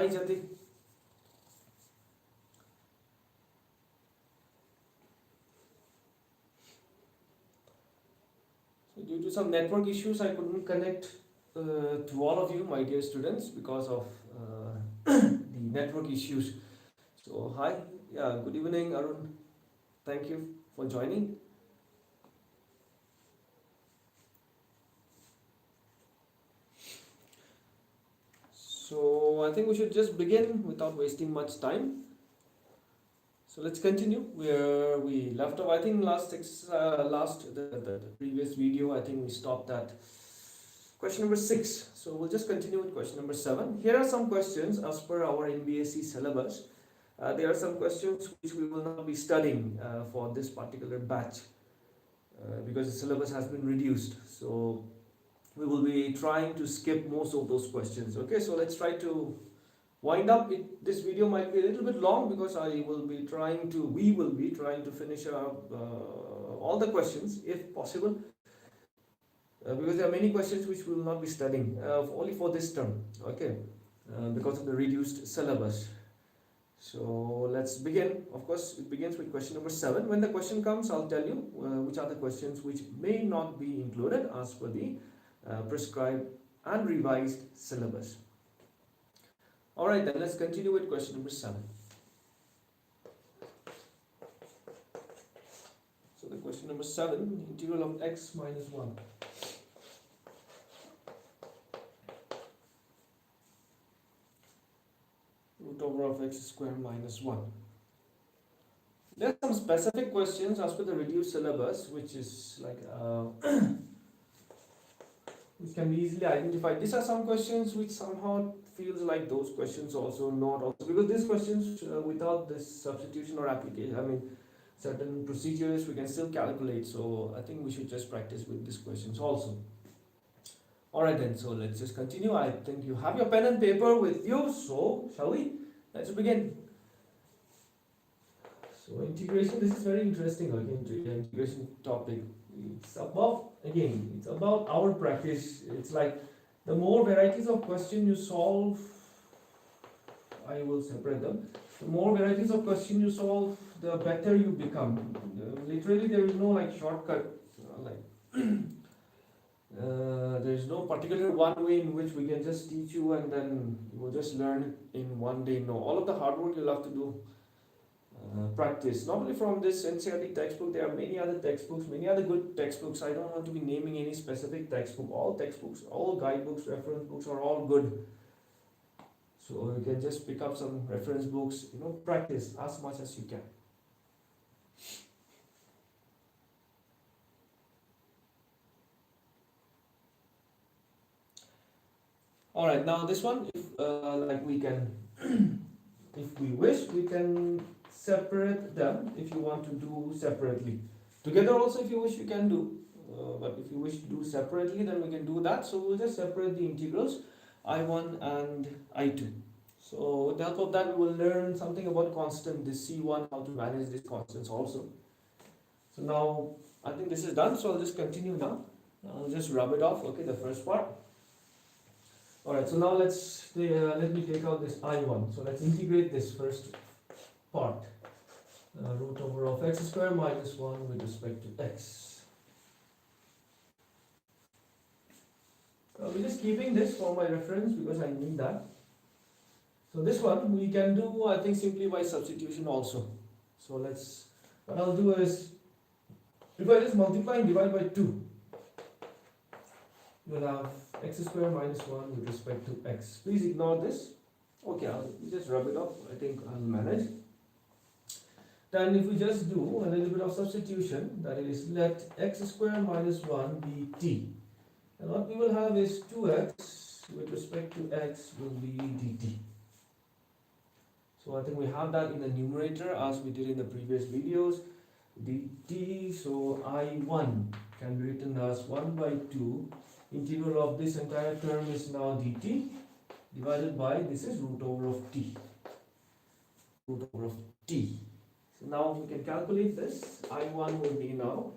Hi Jati. So due to some network issues, I couldn't connect to all of you, my dear students, because of the network issues. So hi, yeah, good evening, Arun. Thank you for joining. So I think we should just begin without wasting much time. So let's continue where we left off. I think the previous video, I think we stopped at question number 6. So we'll just continue with question number 7. Here are some questions as per our NBSc syllabus. There are some questions which we will not be studying for this particular batch because the syllabus has been reduced. So we will be trying to skip most of those questions. Okay, so let's try to wind up. This video might be a little bit long because we will be trying to finish up all the questions if possible. Because there are many questions which we will not be studying only for this term, okay, because of the reduced syllabus. So let's begin. Of course, it begins with question number 7. When the question comes, I'll tell you which are the questions which may not be included as per the prescribed and revised syllabus. Alright, then let's continue with question number 7. So the question number 7, integral of x minus 1. Root over of x square minus 1. There are some specific questions as per the reduced syllabus, which is like which can be easily identified. These are some questions which somehow feels like those questions also not also, because these questions without this substitution or application, I mean certain procedures we can still calculate. So I think we should just practice with these questions also. Alright then, so let's just continue. I think you have your pen and paper with you, so shall we? Let's begin. So integration, this is very interesting again, integration topic. It's about our practice. It's like the more varieties of question you solve, I will separate them. The more varieties of question you solve, the better you become. Literally, there is no like shortcut. There is no particular one way in which we can just teach you and then you will just learn in one day. No, all of the hard work you'll have to do. Practice not only from this NCERT textbook. There are many other textbooks, many other good textbooks. I don't want to be naming any specific textbook. All textbooks, all guidebooks, reference books are all good. So you can just pick up some reference books, practice as much as you can. All right, now this one, if we can, if we wish, we can separate them if you want to do separately. Together also if you wish you can do, but if you wish to do separately then we can do that. So we'll just separate the integrals I1 and I2. So with the help of that we will learn something about constant, this C1, how to manage these constants also. So now I think this is done, so I'll just continue now. I'll just rub it off, okay, the first part. Alright, so now let me take out this I1. So let's integrate this first part. Root over of x square minus 1 with respect to x. We're just keeping this for my reference because I need that. So this one we can do, I think, simply by substitution also. So what I'll do is, if I just multiply and divide by 2, you'll have x square minus 1 with respect to x. Please ignore this. Okay, I'll just rub it off. I think I'll manage. Then if we just do a little bit of substitution, that is, let x square minus 1 be t. And what we will have is 2x with respect to x will be dt. So I think we have that in the numerator as we did in the previous videos. dt, so I1 can be written as 1 by 2. Integral of this entire term is now dt divided by, this is root over of t. Root over of t. So now we can calculate this. I1 will be now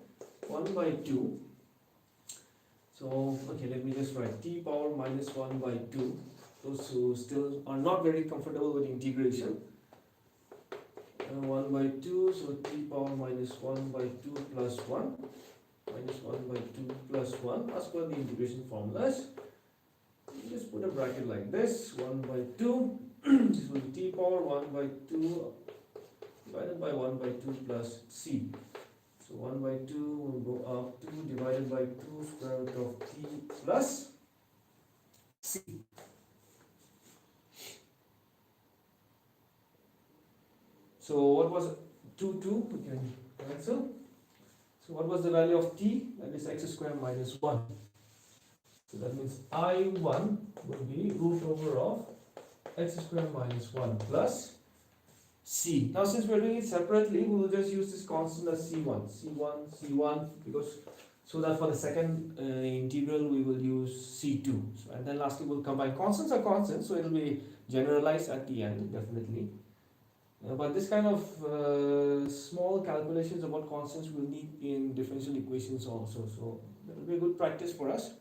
1 by 2. So, okay, let me just write t power minus 1 by 2 those who still are not very comfortable with integration. 1 by 2, so t power minus 1 by 2 plus 1 minus 1 by 2 plus 1 as per the integration formulas. You just put a bracket like this, 1 by 2, this will be t power 1 by 2 divided by 1 by 2 plus c. So 1 by 2 will go up 2 divided by 2 square root of t plus c. So what was 2, 2? We can cancel. So what was the value of t? That is x square minus 1. So that means I1 will be root over of x square minus 1 plus c. Now since we are doing it separately, we will just use this constant as c1, c1, because so that for the second integral we will use c2. So, and then lastly we'll combine. Constants are constants, so it will be generalized at the end, definitely. But this kind of small calculations about constants we'll need in differential equations also. So that will be a good practice for us.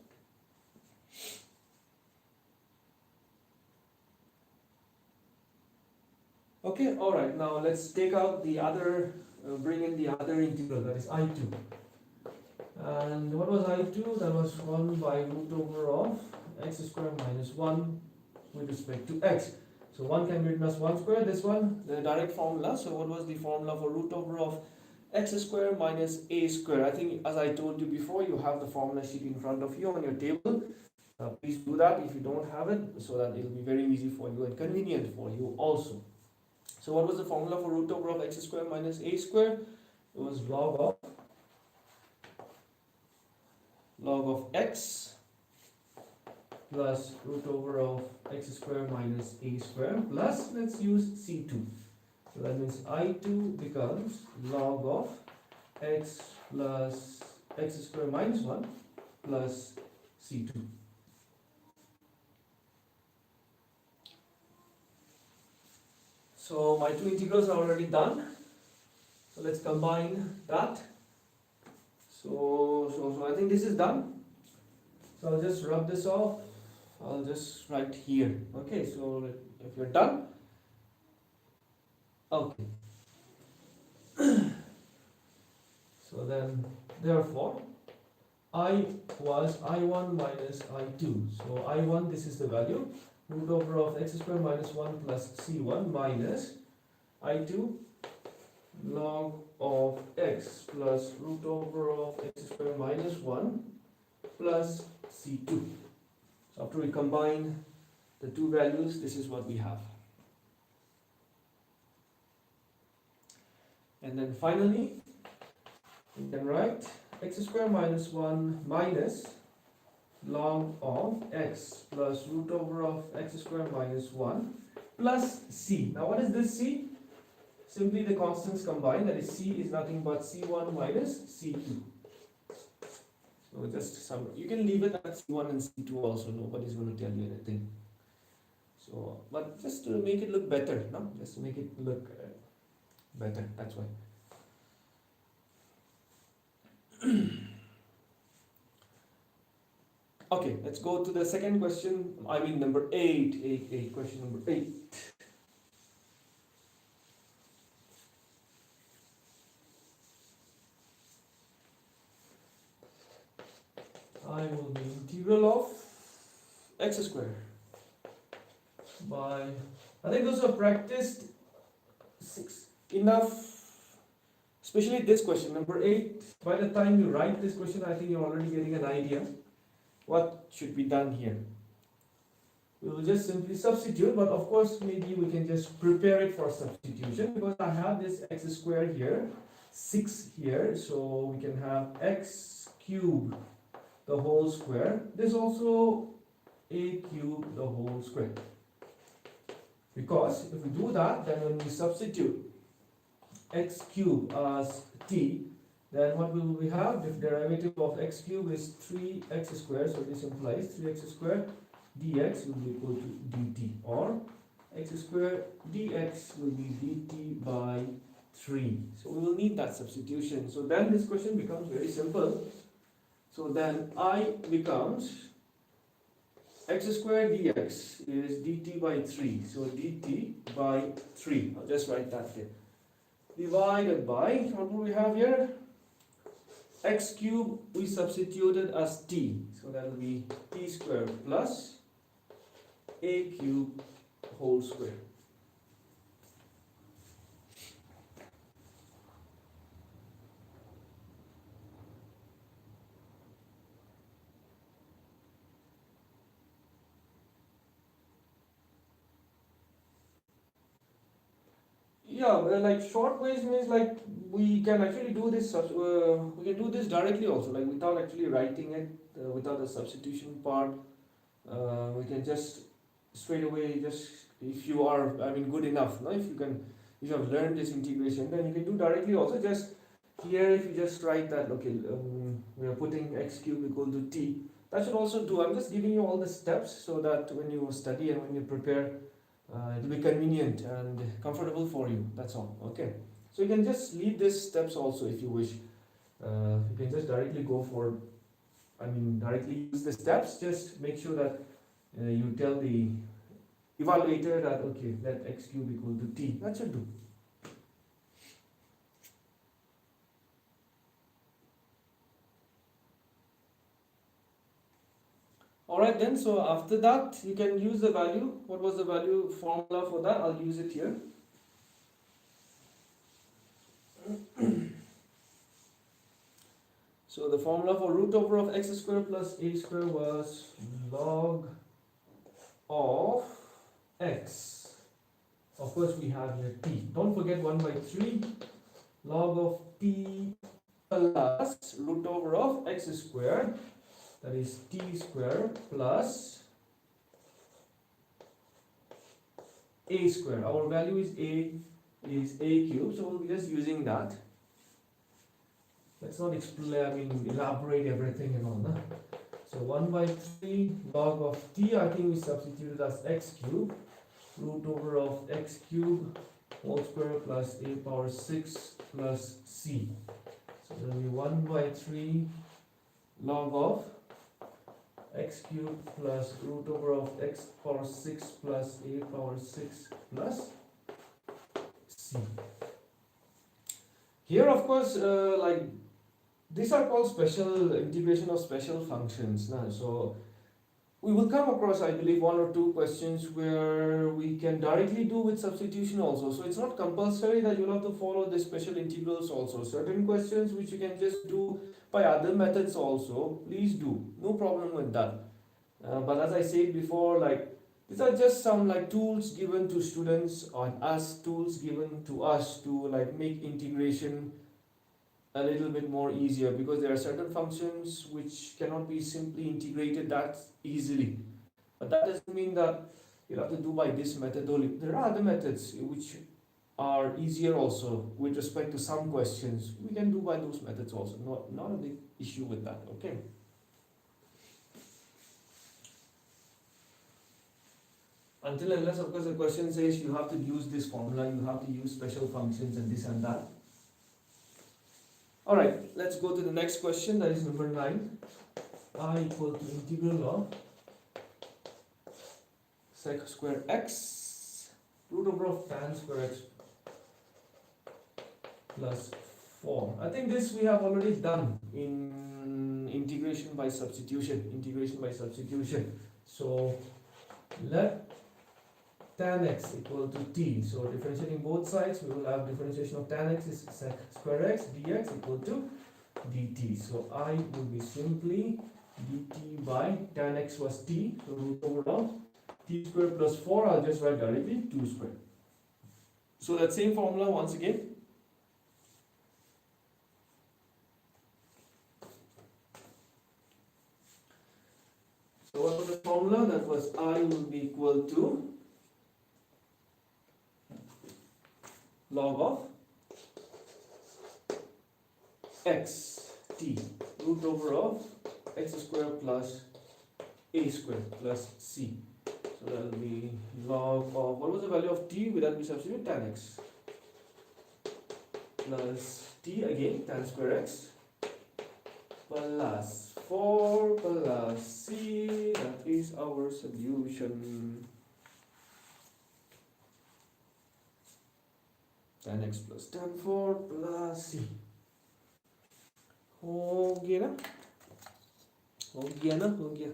Okay, alright, now let's take out the other, bring in the other integral, that is I2. And what was I2? That was 1 by root over of x square minus 1 with respect to x. So 1 can be written as 1 square, this one, the direct formula. So what was the formula for root over of x square minus a square? I think as I told you before, you have the formula sheet in front of you on your table. Please do that if you don't have it, so that it will be very easy for you and convenient for you also. So what was the formula for root over of x square minus a square? It was log of x plus root over of x square minus a square plus, let's use c2. So that means I2 becomes log of x plus x square minus 1 plus c2. So my two integrals are already done. So let's combine that. So I think this is done. So I'll just rub this off. I'll just write here. Okay, so if you're done, okay. So then, therefore, I was I1 minus I2. So I1, this is the value, root over of x square minus 1 plus c1 minus I2 log of x plus root over of x square minus 1 plus c2. So after we combine the two values, this is what we have. And then finally, we can write x square minus 1 minus log of x plus root over of x square minus 1 plus c. Now what is this c? Simply the constants combined, that is c is nothing but c1 minus c2. So just some, you can leave it at c1 and c2 also, nobody's going to tell you anything. So, but just to make it look better, no? Just to make it look better, that's why. Okay, let's go to the second question, I mean number 8, question number 8. I will be integral of x square by, I think those who have practiced enough, especially this question, number 8, by the time you write this question, I think you're already getting an idea what should be done here. We will just simply substitute, but of course maybe we can just prepare it for substitution, because I have this x square here, 6 here, so we can have x cubed the whole square. This also a cubed the whole square. Because if we do that, then when we substitute x cubed as t, then what will we have? The derivative of x cubed is 3x squared, so this implies 3x squared dx will be equal to dt, or x squared dx will be dt by 3. So we will need that substitution. So then this question becomes very simple. So then I becomes x square dx is dt by 3. So dt by 3. I'll just write that here. Divided by, what do we have here? X cube we substituted as t. So that will be t square plus a cube whole square. Yeah, well, like short ways means like we can actually do this. We can do this directly also, like without actually writing it, without the substitution part. We can just straight away just if you are, I mean, good enough. No, if you have learned this integration, then you can do directly also. Just here, if you just write that, okay, we are putting x cube equal to t. That should also do. I'm just giving you all the steps so that when you study and when you prepare, it will be convenient and comfortable for you. That's all. Okay. So you can just leave these steps also if you wish. You can just directly go for, directly use the steps. Just make sure that you tell the evaluator that okay, let x cube equal to t. That should do. Alright then, so after that you can use the value. What was the value formula for that? I'll use it here. So the formula for root over of x square plus a square was log of x. Of course we have here t. Don't forget 1 by 3 log of t plus root over of x square, that is t square plus a square. Our value is a cube, so we'll be just using that. Let's not elaborate everything and all that. So 1 by 3 log of t, I think we substituted as x cube, root over of x cube whole square plus a power 6 plus c. So there will be 1 by 3 log of x cube plus root over of x power 6 plus a power 6 plus c. Here, of course, these are called special integration of special functions. So we will come across, I believe, 1 or 2 questions where we can directly do with substitution also. So it's not compulsory that you'll have to follow the special integrals also. Certain questions which you can just do by other methods also, please do. No problem with that. But as I said before, these are just some tools given to students or us, tools given to us to make integration a little bit more easier, because there are certain functions which cannot be simply integrated that easily. But that doesn't mean that you'll have to do by this method only. There are other methods which are easier also with respect to some questions. We can do by those methods also. Not a big issue with that. Okay. Until unless, of course, the question says you have to use this formula, you have to use special functions and this and that. Alright, let's go to the next question, that is number 9. I equal to integral of sec square x root over of tan square x plus 4. I think this we have already done in integration by substitution. So let tan x equal to t. So differentiating both sides, we will have differentiation of tan x is sec square x dx equal to dt. So I will be simply dt by tan x was t, so root over of t square plus 4, I'll just write directly 2 square. So that same formula once again. So what was the formula? That was I will be equal to log of x t root over of x square plus a square plus c. So that will be log of, what was the value of t? With that we substitute tan x plus t again tan square x plus 4 plus c, that is our solution. 10x plus tan 4 plus c. हो गया ना, हो गया.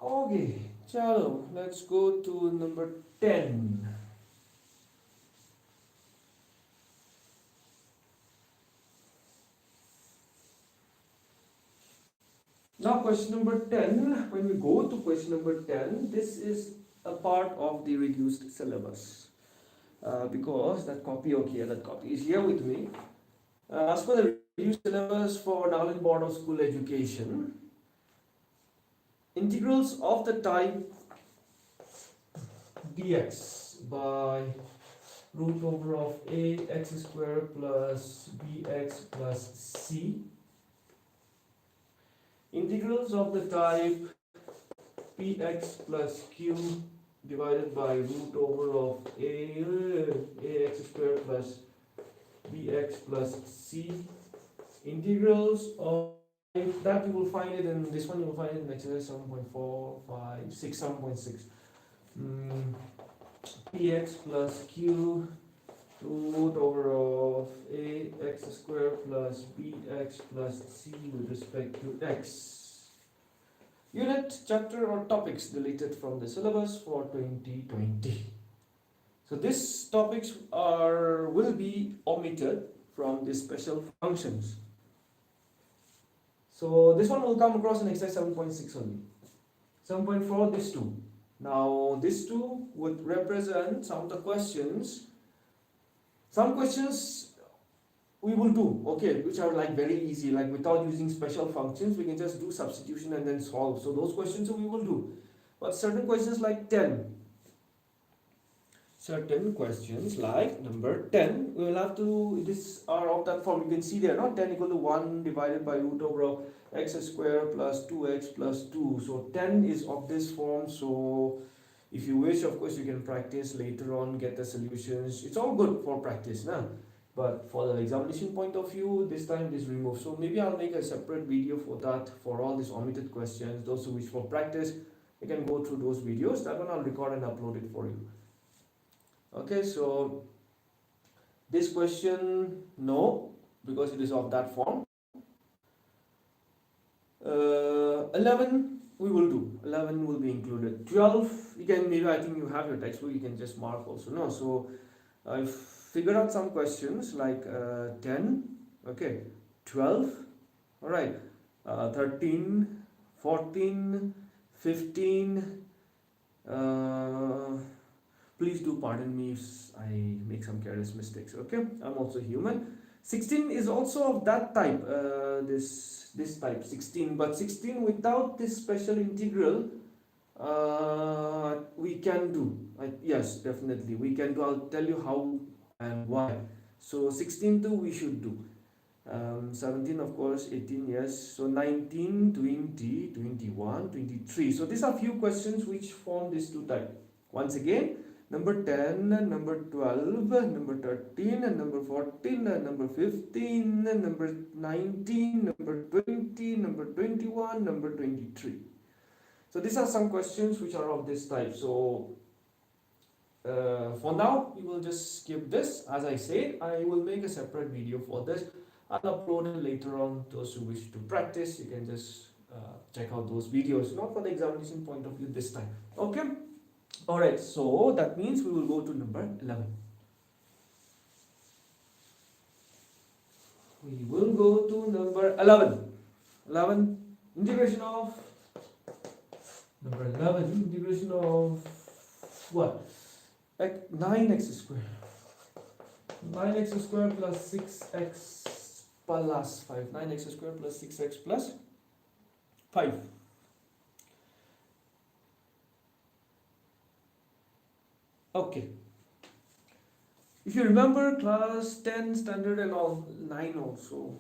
Okay, chalo, let's go to number 10. Now question number 10, when we go to question number 10, this is a part of the reduced syllabus. Because that copy is here with me. As per the reduced syllabus for Nagaland Board of School Education, integrals of the type dx by root over of ax square plus bx plus c, integrals of the type px plus q divided by root over of ax square plus bx plus c, integrals of that you will find it in this one, you will find it in exercise 7.4, 5, 6, 7.6. Px plus q root over of ax square plus bx plus c with respect to x. Unit, chapter or topics deleted from the syllabus for 2020. So these topics will be omitted from the special functions. So this one will come across in exercise 7.6 only. 7.4, this two. Now this two would represent some of the questions. Some questions we will do, okay, which are like very easy, like without using special functions, we can just do substitution and then solve. So those questions we will do. But certain questions like 10, certain questions like number 10, we will have to, these are of that form, you can see there, not 10 equal to 1 divided by root over of x square plus 2x plus 2. So 10 is of this form. So if you wish, of course, you can practice later on, get the solutions. It's all good for practice, nah? But for the examination point of view, this time it is removed. So maybe I'll make a separate video for that, for all these omitted questions. Those who wish for practice, you can go through those videos. That one I'll record and upload it for you. Okay, so this question, no, because it is of that form. 11 we will do. 11 will be included. 12, you can, maybe I think you have your textbook, you can just mark also. No, so I figured out some questions like 10, okay, 12, all right, 13, 14, 15. Please do pardon me if I make some careless mistakes, okay? I'm also human. 16 is also of that type, this type 16, but 16 without this special integral, we can do. Yes, definitely we can do. I'll tell you how and why. So 16 too we should do. 17 of course, 18 yes, so 19, 20, 21, 23. So these are few questions which form these two types. Once again, number 10, number 12, number 13, and number 14, and number 15, and number 19, number 20, number 21, number 23. So these are some questions which are of this type. So for now, we will just skip this. As I said, I will make a separate video for this. I'll upload it later on. Those who wish to practice, you can just check out those videos, not for the examination point of view this time. Okay? Alright, so that means we will go to number 11. We will go to number 11. 11, integration of, number 11, integration of what? 9x square. 9x square plus 6x plus 5. 9x square plus 6x plus 5. Okay. If you remember class 10 standard and all, 9 also,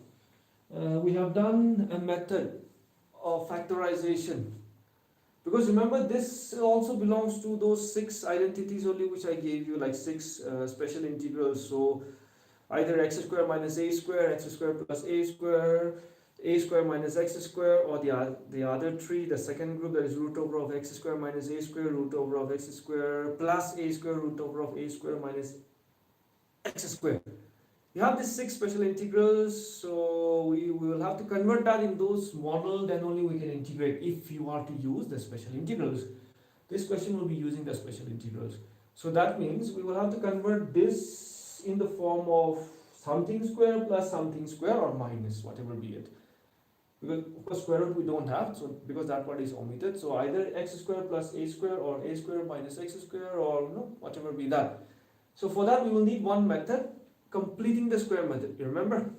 we have done a method of factorization. Because remember, this also belongs to those 6 identities only which I gave you, like 6 special integrals. So either x square minus a square, x square plus a square minus x square, or the other three, the second group, that is root over of x square minus a square, root over of x square plus a square, root over of a square minus x square. We have these 6 special integrals, so we will have to convert that in those model, then only we can integrate if you are to use the special integrals. This question will be using the special integrals. So that means we will have to convert this in the form of something square plus something square or minus, whatever be it. Because of course square root we don't have, so because that part is omitted. So either x square plus a square or a square minus x square, or whatever be that. So for that we will need one method, completing the square method. You remember?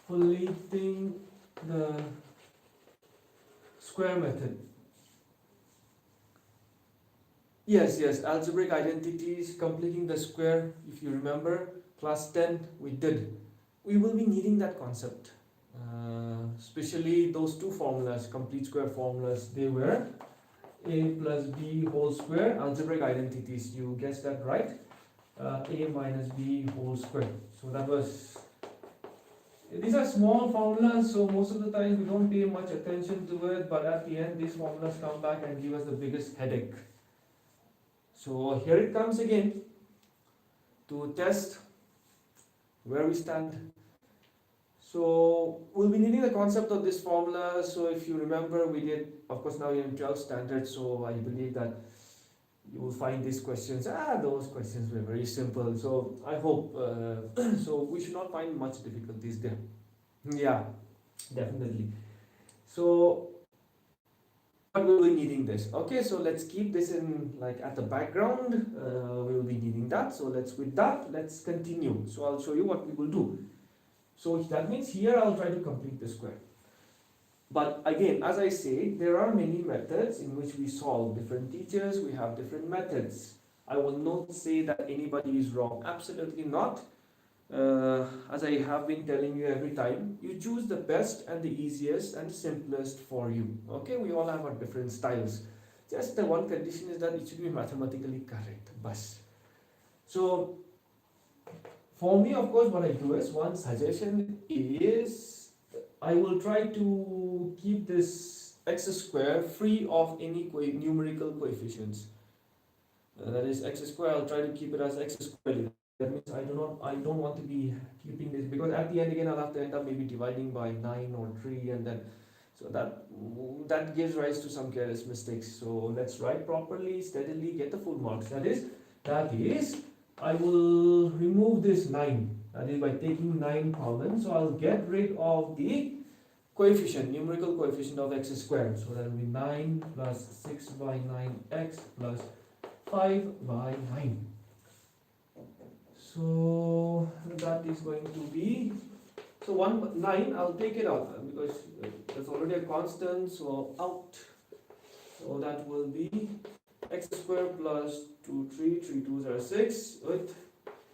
Completing the square method. Yes, algebraic identities, completing the square. If you remember, class 10 we did. We will be needing that concept, especially those two formulas, complete square formulas. They were a plus b whole square, algebraic identities. You guessed that right. A minus b whole square. So that was. These are small formulas, so most of the time we don't pay much attention to it. But at the end, these formulas come back and give us the biggest headache. So here it comes again to test where we stand. So we'll be needing the concept of this formula. So if you remember, we did, of course now you're in 12th standard, so I believe that you will find these questions, those questions were very simple. So I hope, so we should not find much difficulties there. Yeah, definitely. So but we will be needing this. Okay, so let's keep this in like at the background. We will be needing that. So let's continue. So I'll show you what we will do. So that means here I'll try to complete the square. But again, as I say, there are many methods in which we solve. Different teachers, we have different methods. I will not say that anybody is wrong. Absolutely not. As I have been telling you every time, you choose the best and the easiest and the simplest for you. Okay, we all have our different styles. Just the one condition is that it should be mathematically correct. Bas. So, for me, of course, what I do is, one suggestion is, I will try to keep this x square free of any numerical coefficients. That is x square, I'll try to keep it as x square. That means I don't want to be keeping this, because at the end again I'll have to end up maybe dividing by 9 or 3, and then so that gives rise to some careless mistakes. So let's write properly, steadily, get the full marks. That is I will remove this 9. That is by taking 9 common. So I'll get rid of the coefficient, numerical coefficient of x squared. So that will be 9 plus 6 by 9x plus 5 by 9. So that is going to be, so 9, I'll take it out because there's already a constant, so out. So that will be x squared plus 2, 3 2s are 6 with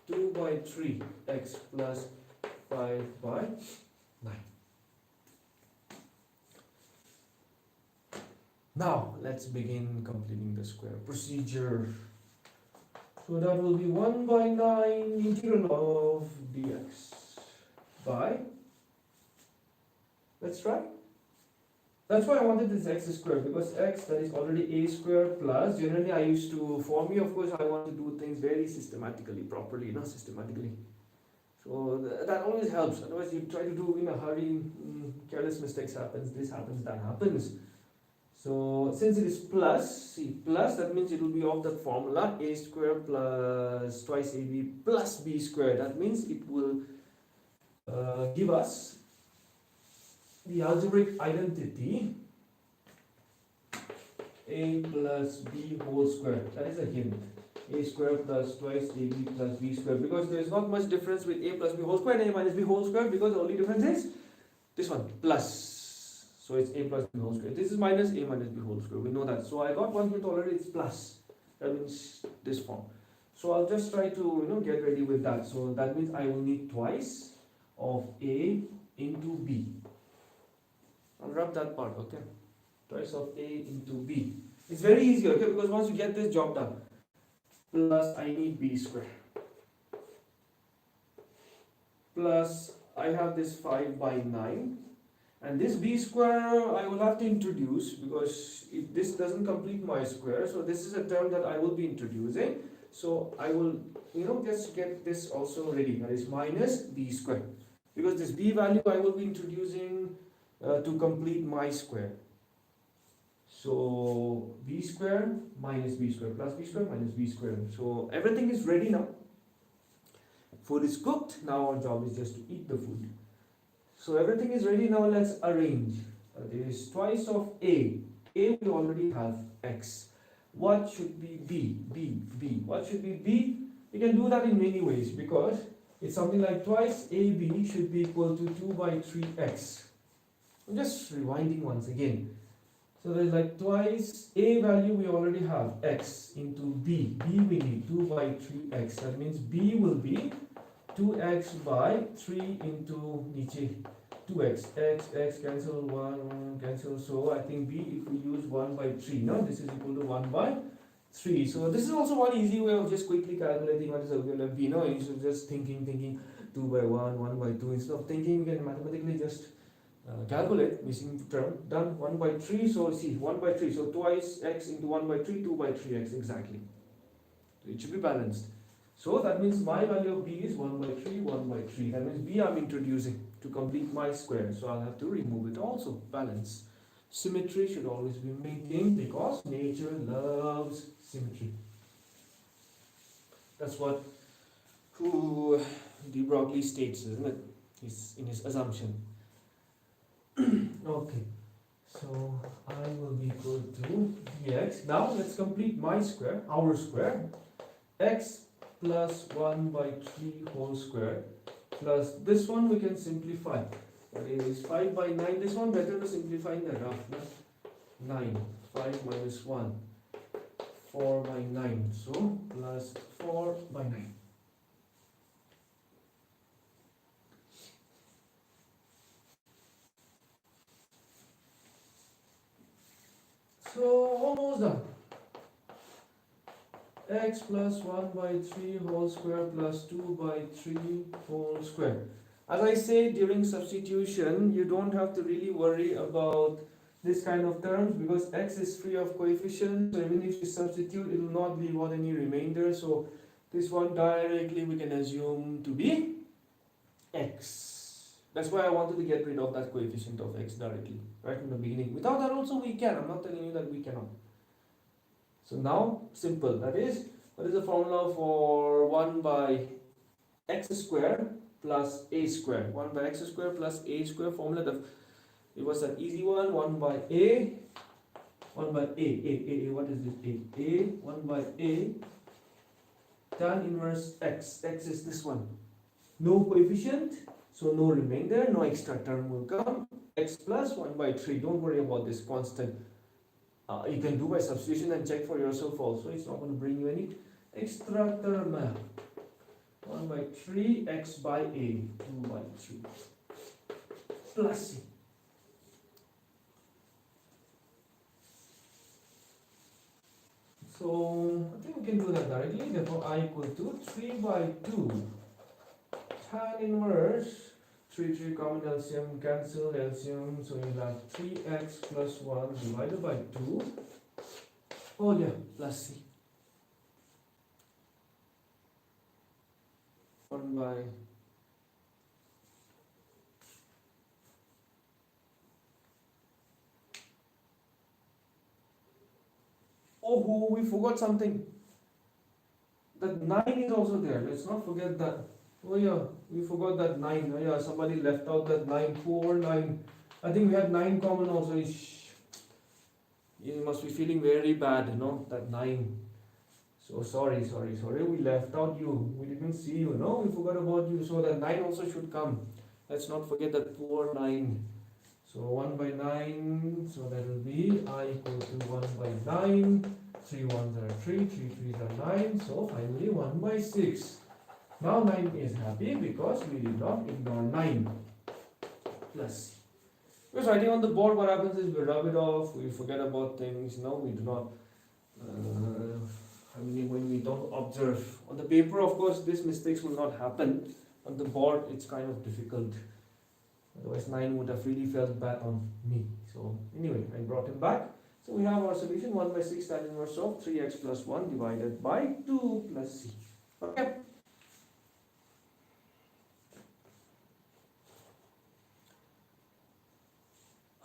2 by 3 x plus 5 by 9. Now let's begin completing the square procedure. So that will be 1 by 9 integral of dx by, let's try. That's why I wanted this x squared, because x, that is already a squared plus, generally I used to, for me of course I want to do things very systematically, properly, not systematically. So that always helps, otherwise you try to do in a hurry, careless mistakes happens, this happens, that happens. So since it is plus, that means it will be of that formula, a squared plus twice ab plus b squared. That means it will give us the algebraic identity a plus b whole squared. That is a hint. A squared plus twice ab plus b squared, because there is not much difference with a plus b whole squared and a minus b whole squared, because the only difference is this one, plus. So it's a plus b whole square. This is minus a minus b whole square. We know that. So I got one hint already. It's plus. That means this form. So I'll just try to get ready with that. So that means I will need twice of a into b. I'll rub that part. Okay. Twice of a into b. It's very easy. Okay, because once you get this job done. plus I need b square plus I have this 5 by 9, and this b square I will have to introduce because if this doesn't complete my square, so this is a term that I will be introducing. So I will, just get this also ready, that is minus b square, because this b value I will be introducing to complete my square. So b square minus b square plus b square minus b square. So everything is ready now. Food is cooked. Now our job is just to eat the food. So everything is ready. Now let's arrange. There is twice of A. A we already have x. What should be B? B. What should be B? We can do that in many ways, because it's something like twice AB should be equal to 2 by 3x. I'm just rewinding once again. So there's like twice A value we already have x into B. B we need 2 by 3x. That means B will be 2x by 3 into niche 2x. X cancel, 1 cancel. So I think B, if we use 1 by 3, no, this is equal to 1 by 3. So this is also one easy way of just quickly calculating what is equal to B. No, instead of just thinking 2 by 1, 1 by 2. Instead of thinking, we can mathematically just calculate missing term. Done. 1 by 3. So see, 1 by 3. So twice x into 1 by 3, 2 by 3x exactly. So it should be balanced. So that means my value of B is 1 by 3, 1 by 3. That means B I'm introducing to complete my square. So I'll have to remove it also. Balance. Symmetry should always be maintained because nature loves symmetry. That's what who de Broglie states, isn't it? In his assumption. Okay. So I will be equal to dx. Now let's complete my square, our square. X plus 1 by 3 whole square plus this one we can simplify. That is 5 by 9. This one better to simplify in the rough. 9. 5 minus 1. 4 by 9. So plus 4 by 9. So almost done. X plus 1 by 3 whole square plus 2 by 3 whole square. As I say, during substitution, you don't have to really worry about this kind of terms because x is free of coefficients. So even if you substitute, it will not leave out any remainder. So this one directly we can assume to be x. That's why I wanted to get rid of that coefficient of x directly, right from the beginning. Without that also we can. I'm not telling you that we cannot. So now, simple. That is, what is the formula for 1 by x square plus a square? 1 by x square plus a square formula. It was an easy one. 1 by a. 1 by a. What is this? A. 1 by a. Tan inverse x. X is this one. No coefficient, so no remainder, no extra term will come. X plus 1 by 3. Don't worry about this constant. You can do by substitution and check for yourself also. It's not going to bring you any extra term. 1 by 3 x by a. 2 by 3 plus c. So I think we can do that directly. Therefore I equal to 3 by 2 tan inverse 3 common LCM, cancel LCM, so you'll have 3x plus 1 divided by 2 whole plus c. 1 by oh, we forgot something. That 9 is also there. Let's not forget that. Oh yeah, we forgot that 9. Oh yeah, somebody left out that 9. Poor 9. I think we had 9 common also. You must be feeling very bad, that 9. So sorry. We left out you. We didn't see you, no? We forgot about you. So that 9 also should come. Let's not forget that poor 9. So 1 by 9. So that will be I equal to 1 by 9. 3 1s are 3. 3 3s are 9. So finally 1 by 6. Now 9 is happy because we did not ignore 9 plus. Because writing on the board, what happens is we rub it off, we forget about things. No, we do not. When we don't observe. On the paper, of course, these mistakes will not happen. On the board, it's kind of difficult. Otherwise, 9 would have really felt bad on me. So anyway, I brought him back. So we have our solution 1 by 6 tan inverse of 3x plus 1 divided by 2 plus c. Okay.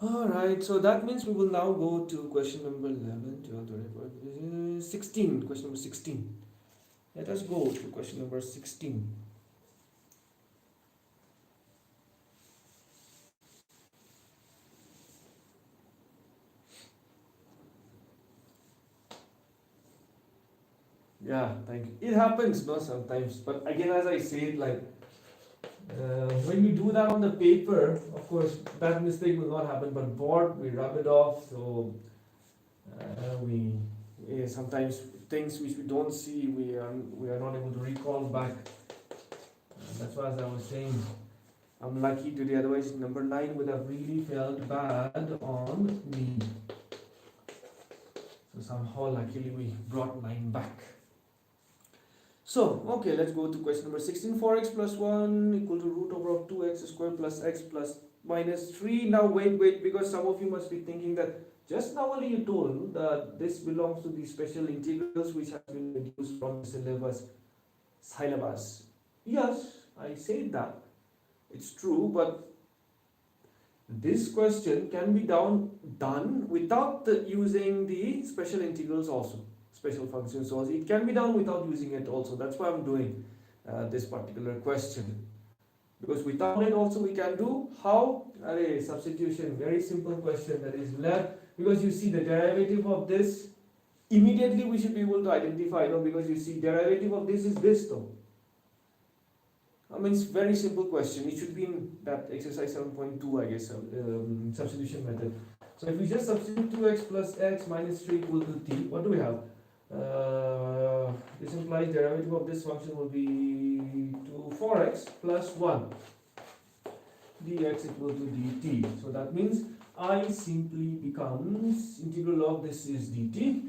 Alright, so that means we will now go to question number 11, 12, 13, 16. Question number 16. Let us go to question number 16. Yeah, thank you. It happens, no, sometimes. But again, as I said, like when we do that on the paper, of course, that mistake will not happen. But board, we rub it off. So we sometimes things which we don't see, we are not able to recall back. That's why, as I was saying, I'm lucky today. Otherwise, number 9 would have really felt bad on me. So somehow, luckily, we brought 9 back. So, okay, let's go to question number 16. 4x plus 1 equal to root over of 2x square plus x plus minus 3. Now, wait, because some of you must be thinking that just now only you told that this belongs to the special integrals which has been reduced from the syllabus. Yes, I said that. It's true, but this question can be done without using the special integrals also. Special functions also. It can be done without using it also. That's why I'm doing this particular question. Because without it also we can do how? Substitution. Very simple question that is left. Because you see the derivative of this, immediately we should be able to identify, because you see derivative of this is this though. I mean, it's very simple question. It should be in that exercise 7.2, I guess, substitution method. So if we just substitute 2x plus x minus 3 equal to t, what do we have? This implies derivative of this function will be to 4x plus 1 dx equal to dt. So that means I simply becomes integral of this is dt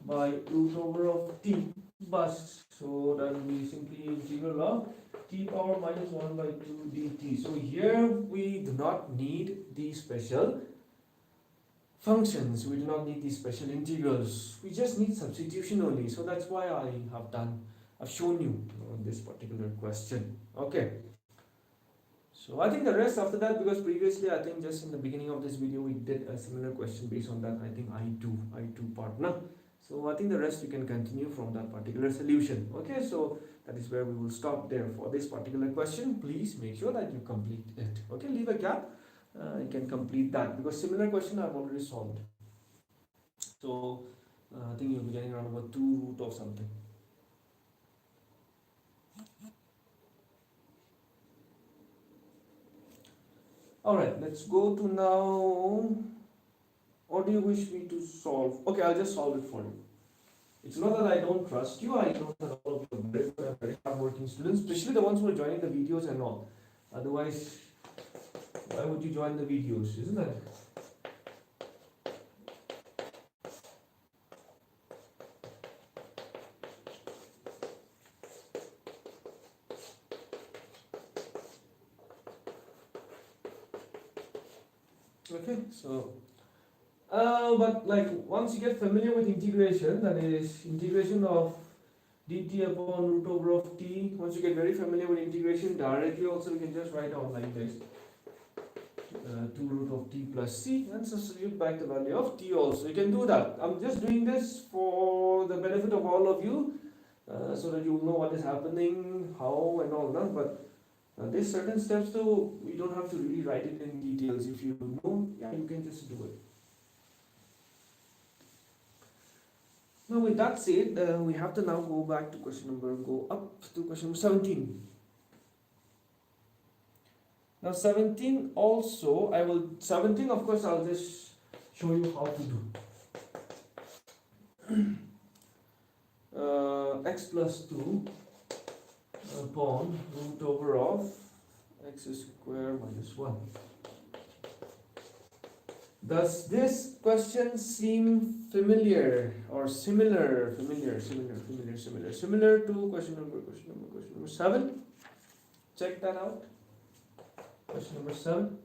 by root over of t bus. So that will be simply integral of t power minus 1 by 2 dt. So here we do not need the special functions, we do not need these special integrals, we just need substitution only. So that's why I've shown you this particular question. Okay, so I think the rest after that, because previously I think just in the beginning of this video we did a similar question based on that, I think I2 partner. So I think the rest you can continue from that particular solution. Okay, so that is where we will stop there for this particular question. Please make sure that you complete it. Okay, leave a gap. You can complete that, because similar question I've already solved. So I think you'll be getting around about 2 root of something. Alright, let's go to now. Or do you wish me to solve? Okay, I'll just solve it for you. It's not that I don't trust you. I know that all of you are very hardworking students, especially the ones who are joining the videos and all. Otherwise, why would you join the videos, isn't it? Okay, so but like once you get familiar with integration, that is integration of dt upon root over of t, once you get very familiar with integration, directly also we can just write out like this, 2 root of t plus c, and substitute back the value of t also. You can do that. I'm just doing this for the benefit of all of you, so that you will know what is happening, how and all that. But there's certain steps though, we don't have to really write it in details. If you know, yeah, you can just do it. Now with that said, we have to now go up to question number 17. Now 17 also, 17 of course I'll just show you how to do. X plus 2 upon root over of x square minus 1 Does this question seem familiar or similar? Similar to question number 7? Check that out. Question number 7.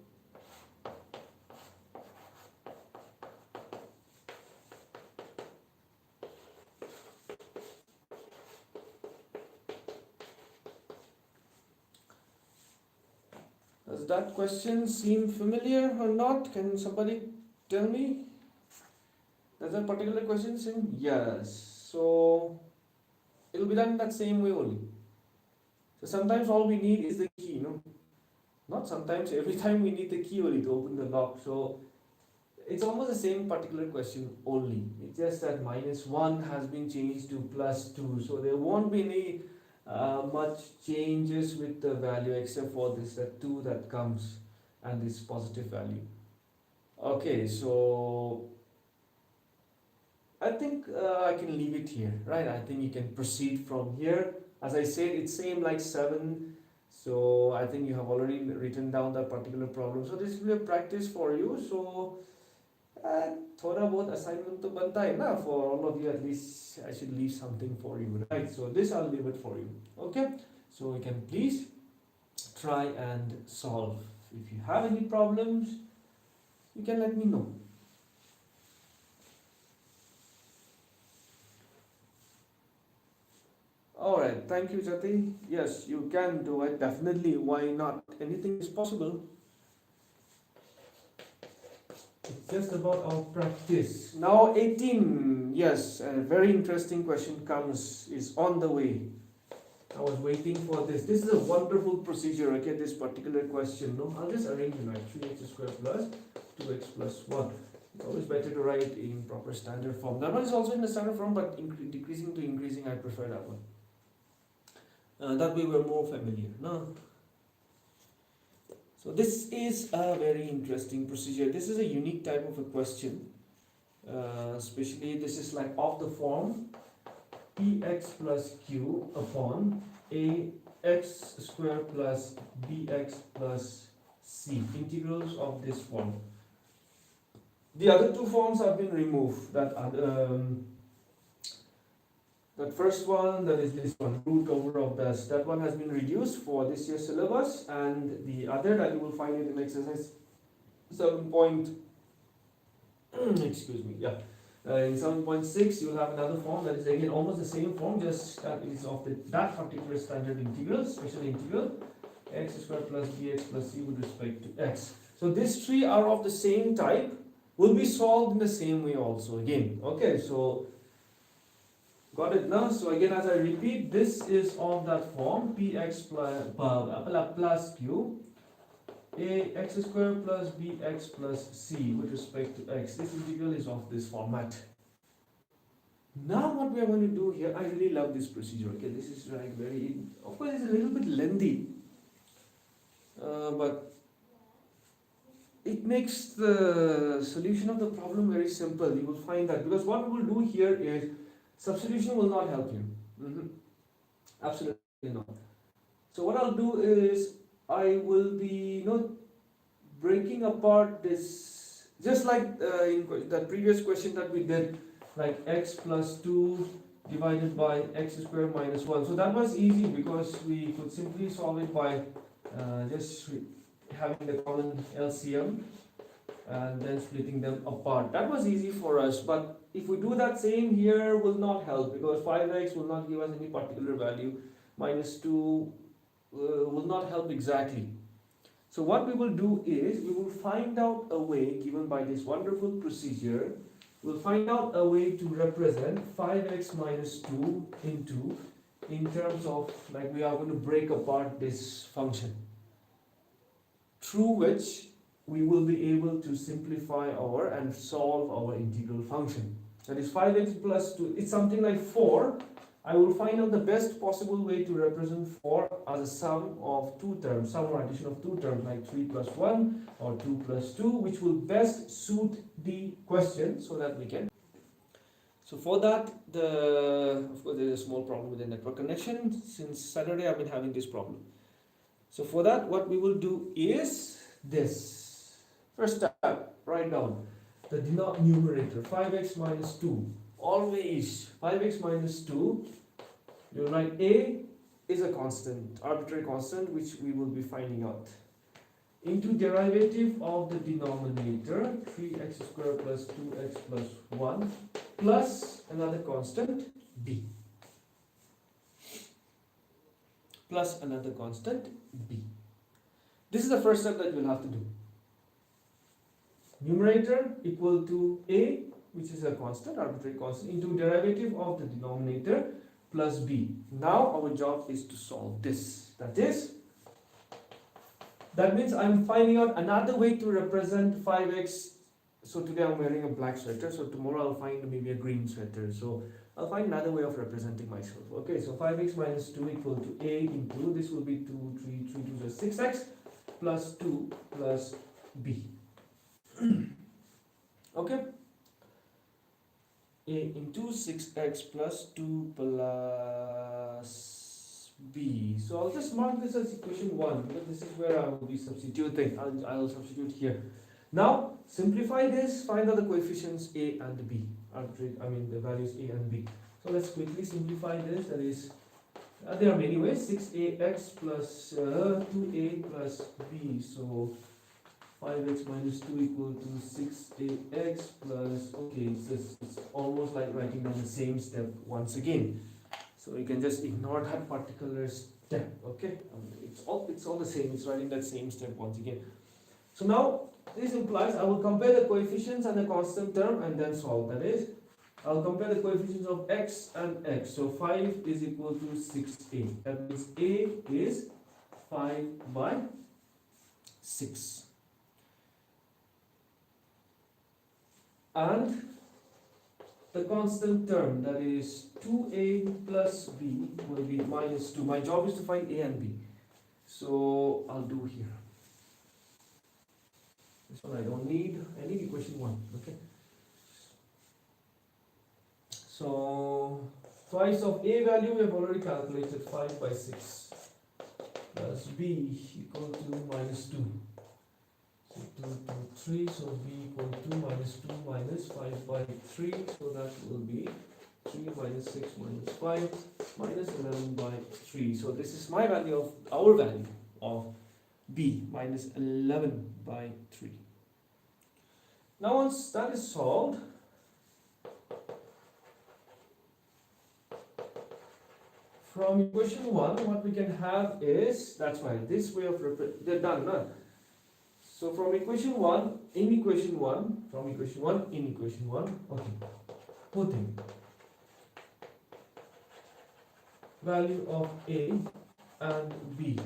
Does that question seem familiar or not? Can somebody tell me? Does that particular question seem? Yes. So it'll be done that same way only. So sometimes all we need is the key, no? Not sometimes, every time we need the key only to open the lock. So it's almost the same particular question only. It's just that -1 has been changed to +2. So there won't be any much changes with the value except for this that 2 that comes and this positive value. Okay, so I think I can leave it here, right? I think you can proceed from here. As I said, it's same like 7. So I think you have already written down that particular problem. So this will be a practice for you. So thoda bahut assignment to banta hai na, for all of you. At least I should leave something for you, right? So this I'll leave it for you. Okay, so you can please try and solve. If you have any problems, you can let me know. Alright, thank you, Jati. Yes, you can do it, definitely. Why not? Anything is possible. It's just about our practice. Now 18, yes, a very interesting question is on the way. I was waiting for this. This is a wonderful procedure, okay, this particular question. No, I'll just arrange it like 3x squared plus 2x plus 1. It's always better to write in proper standard form. That one is also in the standard form, but decreasing to increasing, I prefer that one. That way we're more familiar. No? So this is a very interesting procedure. This is a unique type of a question. Especially this is like of the form px plus q upon ax square plus bx plus c. Integrals of this form. The other two forms have been removed. That first one, that is this one, root over of this, that one has been reduced for this year's syllabus, and the other that you will find it in exercise 7 point, excuse me, yeah, in 7.6 you will have another form that is again almost the same form, just that it is of that particular standard integral, special integral, x squared plus bx plus c with respect to x. So these three are of the same type, will be solved in the same way also again. Okay, so got it now? So again, as I repeat, this is of that form px plus q ax squared plus bx plus c with respect to x. This integral is of this format. Now what we are going to do here, I really love this procedure. Okay, this is like very, of course it's a little bit lengthy, but it makes the solution of the problem very simple. You will find that, because what we will do here is substitution will not help you. Absolutely not. So what I'll do is I will be breaking apart this, just like in the previous question that we did, like x plus 2 divided by x squared minus 1. So that was easy because we could simply solve it by just having the common LCM and then splitting them apart. That was easy for us, but if we do that same here, will not help, because 5x will not give us any particular value, minus 2 will not help exactly. So what we will do is, we will find out a way, given by this wonderful procedure, we'll find out a way to represent 5x minus 2 in terms of, like, we are going to break apart this function, through which we will be able to simplify and solve our integral function. That is 5x plus 2, it's something like 4. I will find out the best possible way to represent 4 as a sum of two terms, sum or addition of two terms, like 3 plus 1 or 2 plus 2, which will best suit the question, so that we can. So for that, of course there is a small problem with the network connection. Since Saturday I've been having this problem. So for that, what we will do is this. First step, write down the numerator, 5x minus 2. Always 5x minus 2, you'll write a is a constant, arbitrary constant, which we will be finding out. Into derivative of the denominator, 3x squared plus 2x plus 1, plus another constant, b. Plus another constant, b. This is the first step that you'll have to do. Numerator equal to a, which is a constant, arbitrary constant, into derivative of the denominator plus b. Now our job is to solve this. That means I'm finding out another way to represent 5x. So today I'm wearing a black sweater, so tomorrow I'll find maybe a green sweater. So I'll find another way of representing myself. Okay, so 5x minus 2 equal to a into, this will be 2, 3, 3 to the 6x plus 2 plus b. Okay, a into 6x plus 2 plus b. So I'll just mark this as equation 1 because this is where I will be substituting. I'll substitute here. Now simplify this, find out the coefficients a and b. The values a and b. So let's quickly simplify this. That is, there are many ways. 6ax plus 2a plus b. So 5x minus 2 equal to 6ax plus, okay, it's almost like writing down the same step once again. So you can just ignore that particular step, okay? It's all the same, it's writing that same step once again. So now, this implies I will compare the coefficients and the constant term and then solve. That is, I'll compare the coefficients of x and x. So 5 is equal to 6a. That means a is 5 by 6. And the constant term, that is 2a plus b, will be minus 2. My job is to find a and b. So I'll do here. This one I don't need. I need equation 1. Okay. So twice of a value we have already calculated, 5 by 6 plus b equal to minus 2. So 2 to 3, so b equal to minus 2 minus 5 by 3, so that will be 3 minus 6 minus 5 minus 11 by 3. So this is my value of, our value of b, minus 11 by 3. Now once that is solved, from equation 1 what we can have is, that's why this way of they're done, no? So from equation 1, in equation 1, from equation 1, in equation 1, okay, putting value of a and b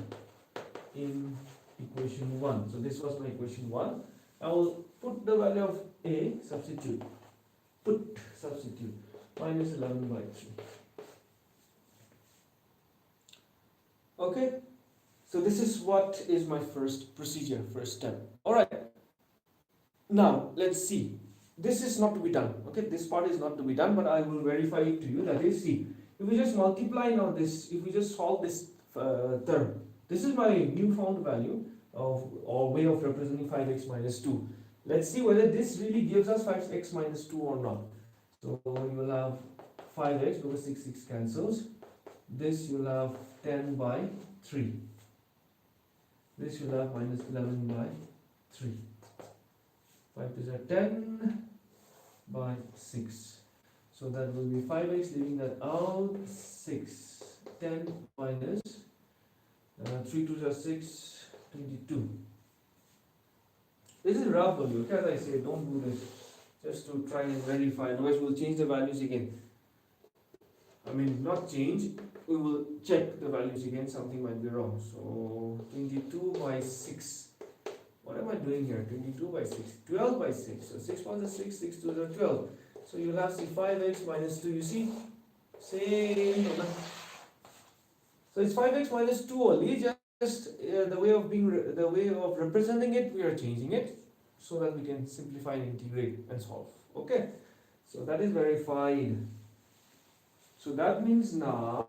in equation 1. So this was my equation 1. I will put the value of a, substitute, minus 11 by 3. Okay. So this is what is my first procedure, first step. Alright. Now, let's see. This is not to be done. Okay, this part is not to be done, but I will verify it to you. That is, see, if we just multiply now this, if we just solve this term, this is my newfound value of, or way of representing 5x minus 2. Let's see whether this really gives us 5x minus 2 or not. So you will have 5x, because 6 cancels. This you will have 10 by 3. This will have minus 11 by 3. 5 is a 10 by 6. So that will be 5x, leaving that out, 6. 10 minus 3 to 6, 22. This is rough for you, okay? As I say, don't do this just to try and verify, otherwise we'll change the values again. I mean, not change, we will check the values again, something might be wrong. So 22 by 6, what am I doing here? 22 by 6, 12 by 6, so 6 1 is 6, 6 2 is 12. So you'll have see 5x minus 2, you see, same. So it's 5x minus 2 only, just the way of representing it, we are changing it so that we can simplify and integrate and solve. Okay, so that is verified. So that means now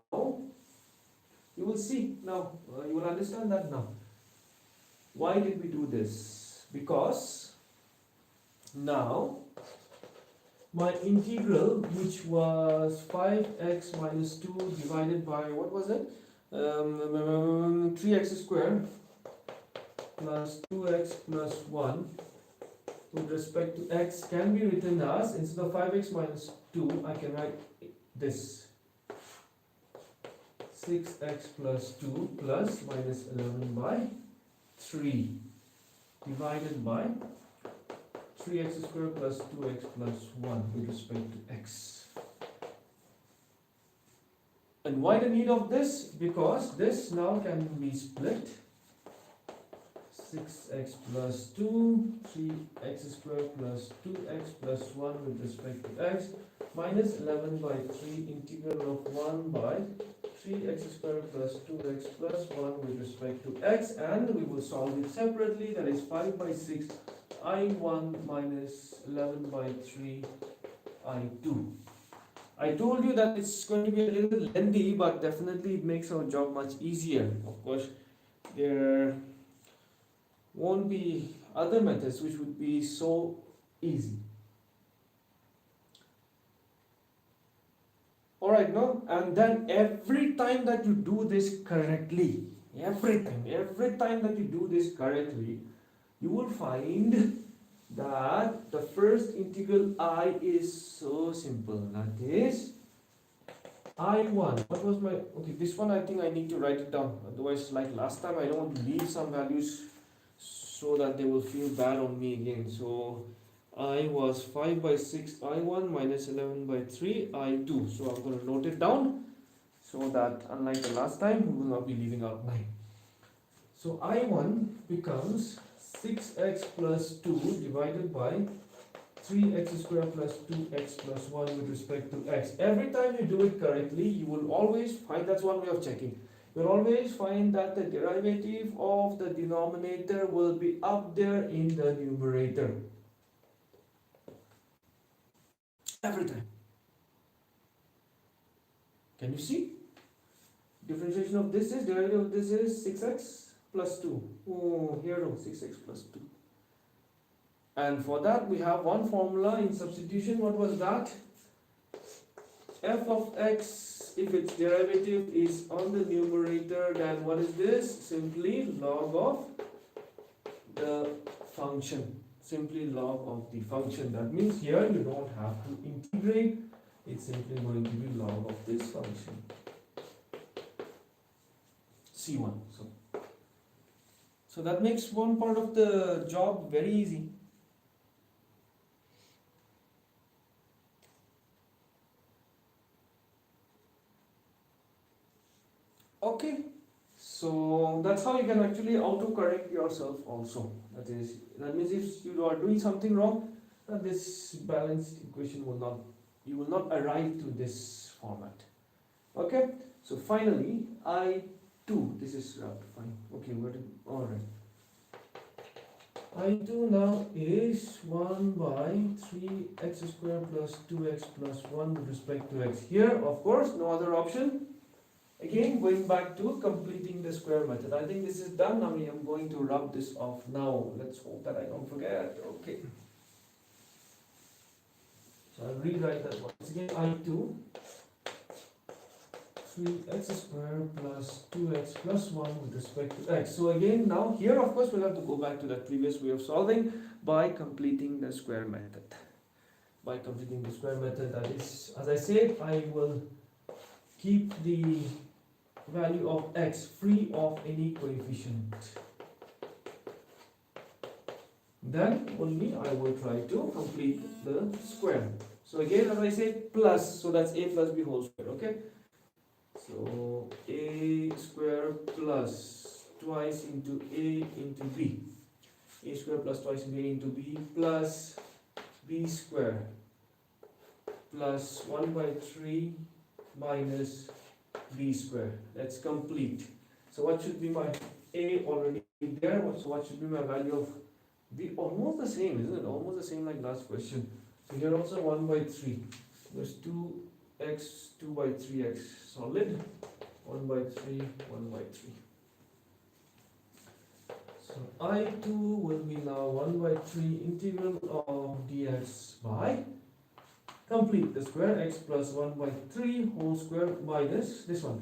you will see, now you will understand that now. Why did we do this? Because now my integral, which was 5x minus 2 divided by, what was it? 3x squared plus 2x plus 1 with respect to x can be written as, instead of 5x minus 2, I can write this 6x plus 2 plus minus 11 by 3 divided by 3x squared plus 2x plus 1 with respect to x. And why the need of this? Because this now can be split 6x plus 2, 3x squared plus 2x plus 1 with respect to x, minus 11 by 3 integral of 1 by 3x squared plus 2x plus 1 with respect to x, and we will solve it separately. That is 5 by 6 I1 minus 11 by 3 I2. I told you that it's going to be a little lengthy, but definitely it makes our job much easier. Of course, there won't be other methods which would be so easy. Alright, no? And then every time that you do this correctly, every time that you do this correctly, you will find that the first integral I is so simple. That is I1. What was my, okay, this one I think I need to write it down. Otherwise, like last time, I don't want to leave some values so that they will feel bad on me again. So I was 5 by 6 I1 minus 11 by 3 I2. So I'm going to note it down so that unlike the last time, we will not be leaving out 9. So I1 becomes 6x plus 2 divided by 3x squared plus 2x plus 1 with respect to x. Every time you do it correctly, you will always find, that's one way of checking, you'll always find that the derivative of the denominator will be up there in the numerator. Every time. Can you see? Differentiation of this is, derivative of this is 6x plus 2. Oh, here no, 6x plus 2. And for that we have one formula in substitution. What was that? F of x, if its derivative is on the numerator, then what is this? Simply log of the function. Simply log of the function. That means here you don't have to integrate. It's simply going to be log of this function. C1. So that makes one part of the job very easy. Okay, so that's how you can actually auto-correct yourself also. That means if you are doing something wrong, this balanced equation will not, you will not arrive to this format. Okay, so finally, I2, this is fine. Okay, all right. I2 now is 1 by 3x squared plus 2x plus 1 with respect to x. Here, of course, no other option. Again, going back to completing the square method. I think this is done. Now I am going to rub this off now. Let's hope that I don't forget. Okay. So I'll rewrite that once again. I2, 3x squared plus 2x plus 1 with respect to x. So again, now here of course we'll have to go back to that previous way of solving by completing the square method. By completing the square method, that is, as I said, I will keep the value of x free of any coefficient. Then only I will try to complete the square. So again, as I said, plus, so that's a plus b whole square, okay? So a square plus twice into a into b. A square plus twice into a into b plus b square plus 1 by 3 minus b square. That's complete. So what should be my a already there? So what should be my value of b? Almost the same, isn't it? Almost the same like last question. So here also 1 by 3. There's 2x, 2 by 3x solid. 1 by 3, 1 by 3. So I2 will be now 1 by 3 integral of dx by Complete the square, x plus 1 by 3 whole square minus this one.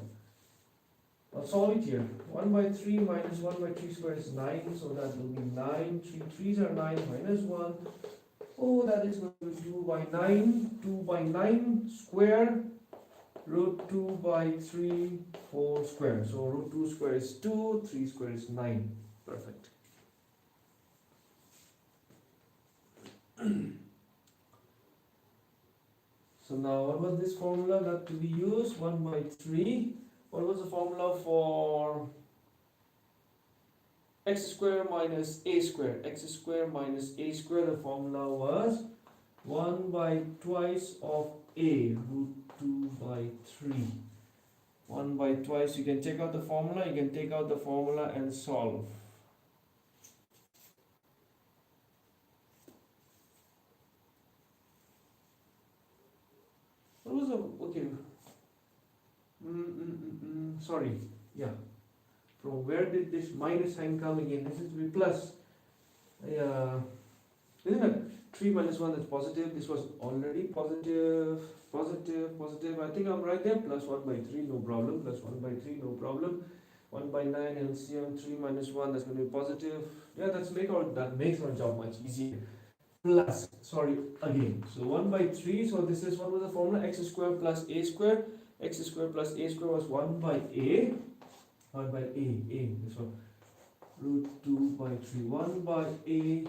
I'll solve it here. 1 by 3 minus 1 by 3 square is 9, so that will be 9. 3 3s are 9 minus 1. Oh, that is going to be 2 by 9. 2 by 9 square root 2 by 3 whole square. So root 2 square is 2, 3 square is 9. Perfect. So now what was this formula that to be used? 1 by 3. What was the formula for x square minus a square? X square minus a square, the formula was 1 by twice of a root 2 by 3. 1 by twice, you can check out the formula, you can take out the formula and solve. What was the, okay, sorry, yeah, from where did this minus sign come again? This is to be plus, yeah, isn't it? 3 minus 1, that's positive. This was already positive, positive, positive. I think I'm right there. Plus 1 by 3, no problem. Plus 1 by 3, no problem. 1 by 9 LCM, 3 minus 1, that's going to be positive. Yeah, that makes our job much easier. Plus, sorry, again. So 1 by 3, so this is, what was the formula? X square plus a square. X square plus a square was 1 by a. 1 by a, this one. Root 2 by 3. 1 by a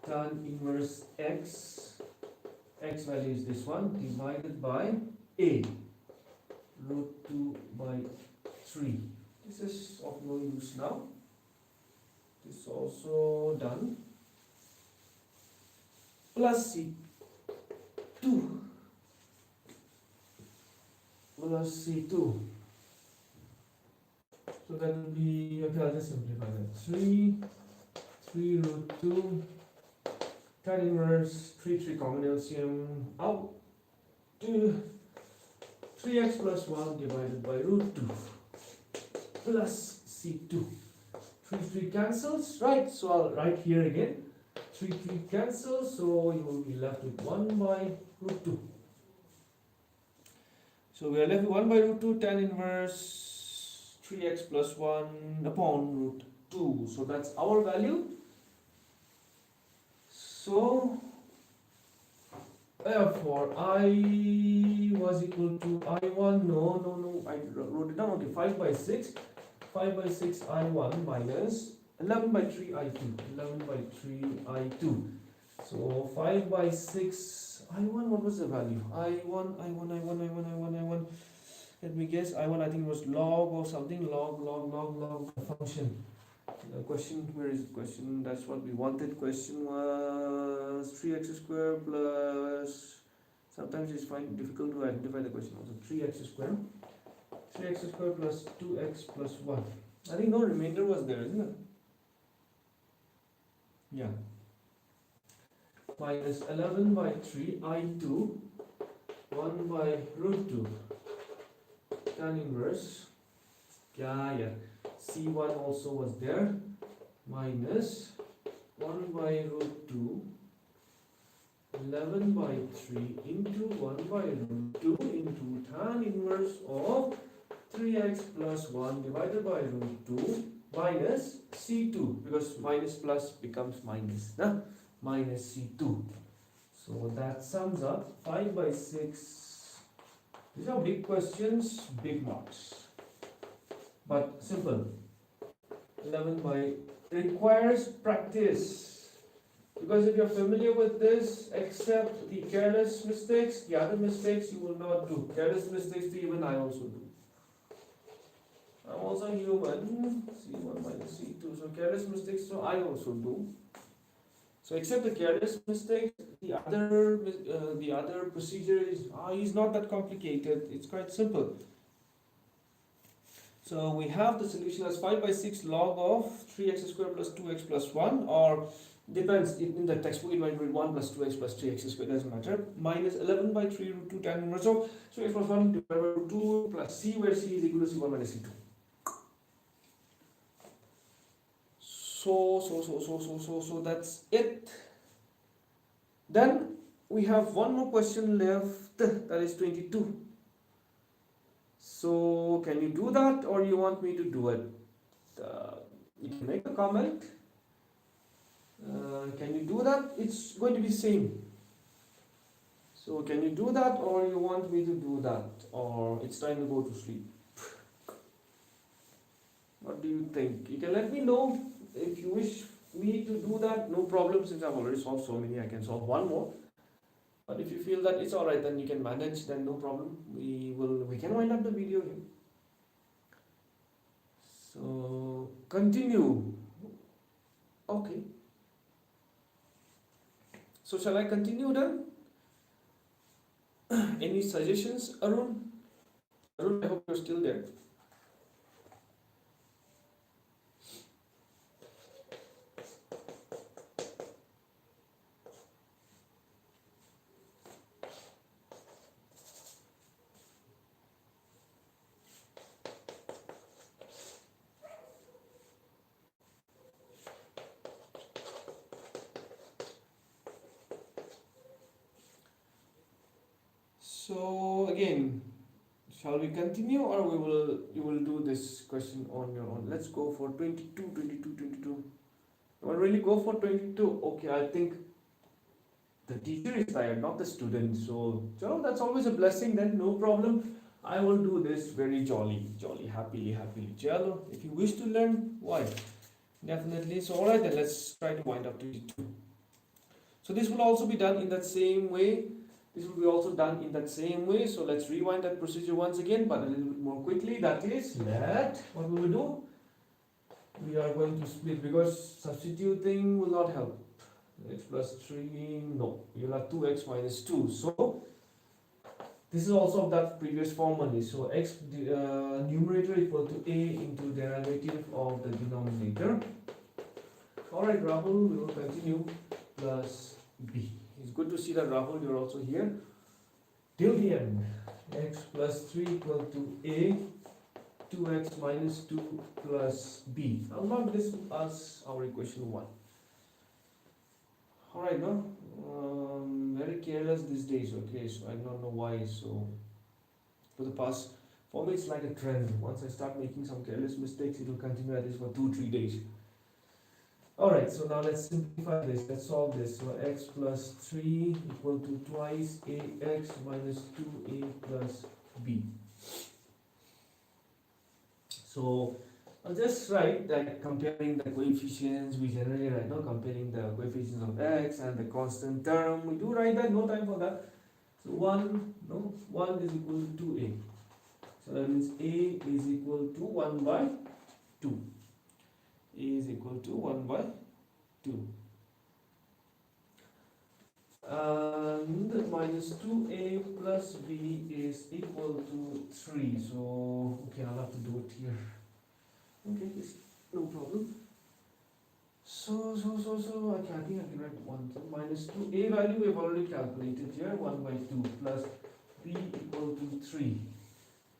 tan inverse x. X value is this one, divided by a. Root 2 by 3. This is of no use now. This is also done. Plus C2. Plus C2. So that will be, okay, I'll just simplify that. 3 root 2 tan inverse 3 common LCM out to 3x plus 1 divided by root 2 plus C2. 3 cancels, right? So I'll write here again. 3 cancels, so you will be left with 1 by root 2. So we are left with 1 by root 2 tan inverse 3x plus 1 upon root 2. So that's our value. So therefore I was equal to I1, no, I wrote it down, okay, 5 by 6 I1 minus 11 by 3 I2, 11 by 3 I2. So 5 by 6 I1, what was the value? I1, let me guess, I1 I think it was log or something, log function. The question, where is the question? That's what we wanted. Question was 3x square plus, sometimes it's difficult to identify the question also. 3x square plus 2x plus 1. I think no remainder was there, isn't it? Yeah. Minus 11 by 3 I2, 1 by root 2 tan inverse, yeah, C1 also was there, minus 1 by root 2, 11 by 3 into 1 by root 2 into tan inverse of 3x plus 1 divided by root 2 minus C2, because minus plus becomes minus, minus C2. So that sums up 5 by 6. These are big questions, big marks, but simple. 11 by, requires practice, because if you're familiar with this, except the careless mistakes, the other mistakes you will not do. Careless mistakes even I also do. I'm also human. C1 minus C2, so careless mistakes, so I also do. So except the careless mistakes, the other procedure is not that complicated. It's quite simple. So we have the solution as 5 by 6 log of 3x square plus 2x plus 1, or depends, in the textbook it might be 1 plus 2x plus 3x square, doesn't matter, minus 11 by 3 root 2 tan inverse of 3x plus 1 divided by root 2 plus c, where c is equal to c1 minus c2. So that's it. Then we have one more question left, that is 22. So can you do that, or you want me to do it? You can make a comment. Can you do that? It's going to be same. So can you do that, or you want me to do that, or it's time to go to sleep? What do you think? You can let me know if you wish me to do that. No problem, since I've already solved so many, I can solve one more. But if you feel that it's alright, then you can manage, then no problem. We can wind up the video here. So continue. Okay. So shall I continue then? Any suggestions, Arun? Arun, I hope you're still there. So again, shall we continue, or you will do this question on your own? Let's go for 22, 22, 22. You want to really go for 22? Okay, I think the teacher is tired, not the student. So that's always a blessing then, no problem. I will do this very jolly, happily. Chalo, if you wish to learn, why? Definitely. So alright then, let's try to wind up 22. So this will also be done in that same way. This will be also done in that same way. So let's rewind that procedure once again, but a little bit more quickly. That is, what we will do? We are going to split, because substituting will not help. X plus 3, no. You'll have 2x minus 2. So this is also of that previous form only. So x numerator equal to a into derivative of the denominator. Alright, Rahul, we will continue. Plus b. It's good to see that, Rahul, you're also here. Till the end. X plus 3 equal to a, 2x minus 2 plus b. I'll mark this as our equation 1. Alright, no? Very careless these days, okay? So I don't know why. So for the past, for me it's like a trend. Once I start making some careless mistakes, it will continue at this for 2-3 days. Alright, so now let's simplify this. Let's solve this. So x plus 3 equal to twice ax minus 2a plus b. So I'll just write that comparing the coefficients we generally write now, comparing the coefficients of x and the constant term. We do write that, no time for that. So 1 is equal to 2a. So that means a is equal to 1 by 2. A is equal to 1 by 2. And minus 2a plus b is equal to 3. So, okay, I'll have to do it here. Okay, no problem. So, okay, I think I can write 1. So, minus 2a value we have already calculated here, 1 by 2 plus b equal to 3.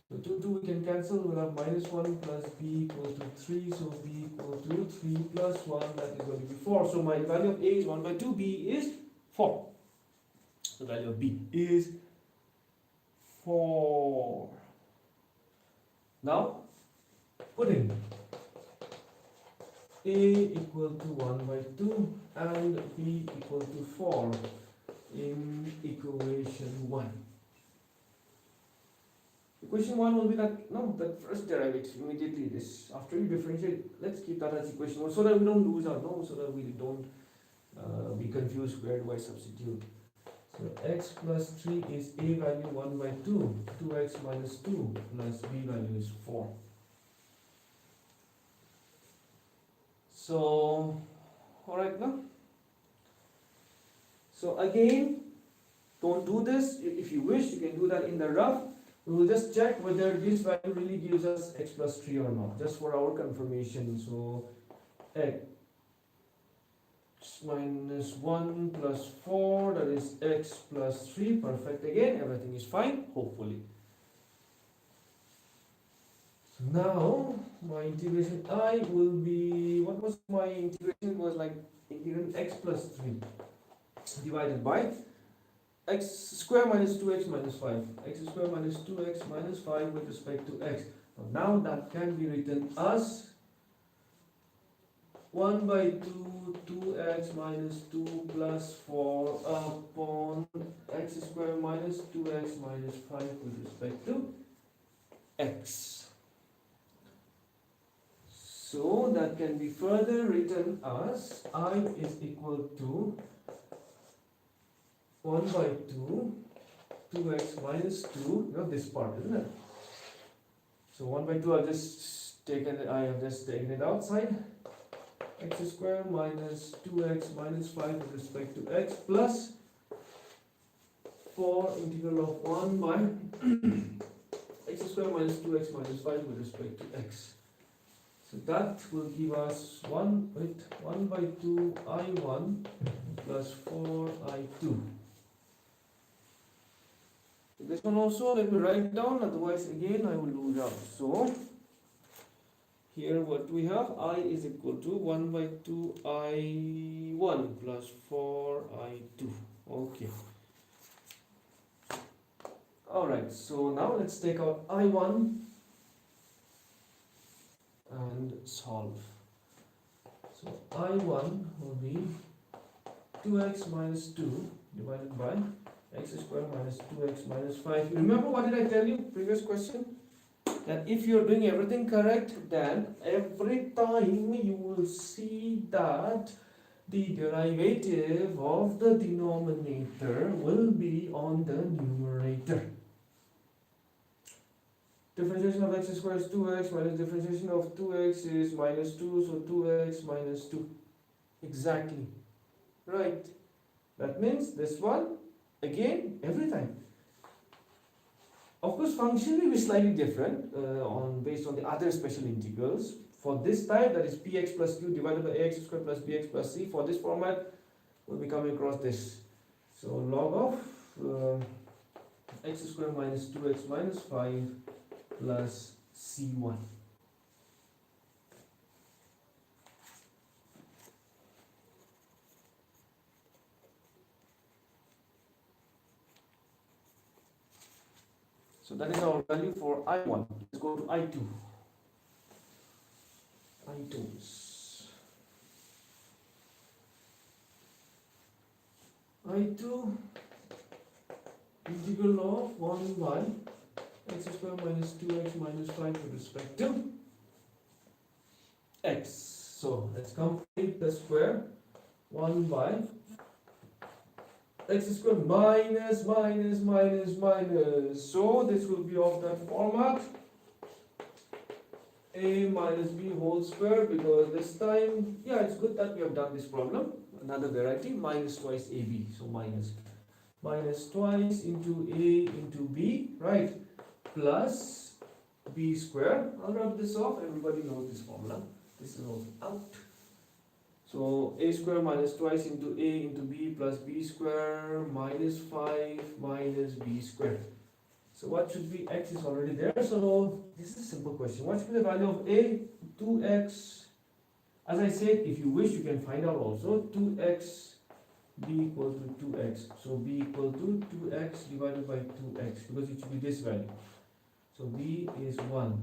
So 2 we can cancel, we'll have minus 1 plus b equals to 3, so b equal to 3 plus 1, that is going to be 4. So my value of a is 1 by 2, b is 4. The value of b is 4. Now, put in a equal to 1 by 2 and b equal to 4 in equation 1. Equation 1 will be that first derivative immediately this. After you differentiate, let's keep that as equation 1 so that we don't lose out, so that we don't be confused where do I substitute. So x plus 3 is a value 1 by 2, 2x minus 2 plus b value is 4. So, alright now. So again, don't do this. If you wish, you can do that in the rough. We will just check whether this value really gives us x plus 3 or not, just for our confirmation. So x minus 1 plus 4, that is x plus 3, perfect again, everything is fine, hopefully. So now, my integration I will be, what was my integration? It was like integral x plus 3 divided by x square minus 2x minus 5. X square minus 2x minus 5 with respect to x. Now that can be written as 1 by 2, 2x minus 2 plus 4 upon x square minus 2x minus 5 with respect to x. So that can be further written as I is equal to 1 by 2, 2x minus 2, you know this part, isn't it? So 1 by 2, I have just taken it outside. X square minus 2x minus 5 with respect to x plus 4 integral of 1 by x square minus 2x minus 5 with respect to x. So that will give us 1 by 2 I1 plus 4 I2. This one also let me write down, otherwise again I will lose out. So here what we have, I is equal to 1 by 2 I1 plus 4 I2. Okay. Alright, so now let's take out I1 and solve. So I1 will be 2x minus 2 divided by x square minus 2x minus 5. Remember what did I tell you previous question? That if you're doing everything correct, then every time you will see that the derivative of the denominator will be on the numerator. Differentiation of x squared is 2x minus differentiation of 2x is minus 2, so 2x minus 2. Exactly. Right. That means this one, again, every time. Of course, function will be slightly different based on the other special integrals. For this type, that is px plus q divided by ax squared plus bx plus c. For this format, we'll be coming across this. So log of x squared minus 2x minus 5 plus c1. So that is our value for I1. Let's go to I2. I2 integral of 1 by x square minus 2x minus 5 with respect to x. So let's complete the square. 1 by x square minus minus minus minus. So this will be of that format. A minus b whole square, because this time, yeah, it's good that we have done this problem. Another variety, minus twice ab. So minus twice into a into b, right? Plus b square. I'll rub this off. Everybody knows this formula. This is also out. So a square minus twice into a into b plus b square minus 5 minus b square. So what should be x is already there. So this is a simple question. What should be the value of a? 2x. As I said, if you wish, you can find out also 2x b equal to 2x. So b equal to 2x divided by 2x, because it should be this value. So b is 1.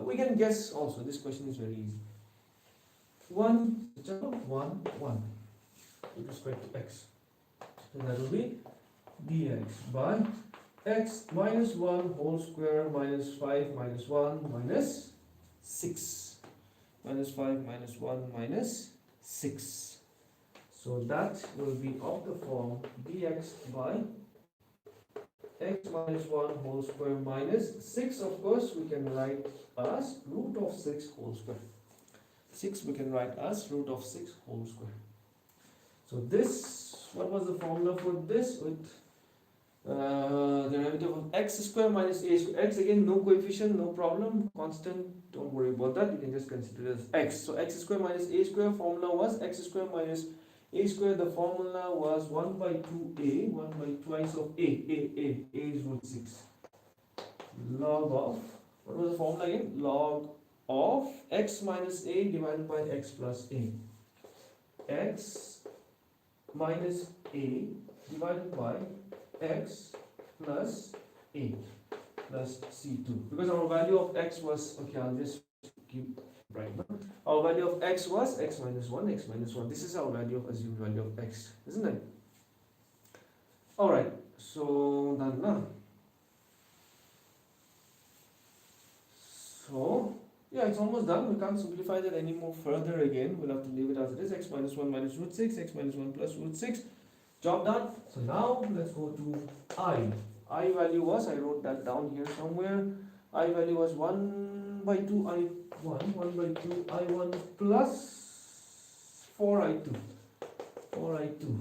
We can guess also. This question is very easy. 1 with respect to x. So that will be dx by x minus 1 whole square minus 5 minus 1 minus 6. Minus 5 minus 1 minus 6. So that will be of the form dx by x minus 1 whole square minus 6. Of course, we can write as root of 6 whole square. 6 we can write as root of 6 whole square. So this, what was the formula for this? With derivative of x square minus a square. X again, no coefficient, no problem, constant, don't worry about that, you can just consider it as x. So x square minus a square, formula was x square minus a square, the formula was 1 by 2a, 1 by twice of a is root 6. Log of, what was the formula again? Log of x minus a divided by x plus a. X minus a divided by x plus a plus c2, because our value of x was, okay, I'll just keep right now. Our value of x was x minus 1, x minus 1. This is our value of assumed value of x, isn't it? Alright, so done now. So, yeah, it's almost done. We can't simplify that any more further again. We'll have to leave it as it is. X minus 1 minus root 6, x minus 1 plus root 6. Job done. So now let's go to I. I value was, I wrote that down here somewhere. I value was 1 by 2 I1, 1 by 2 I1 plus 4 I2. 4 I2.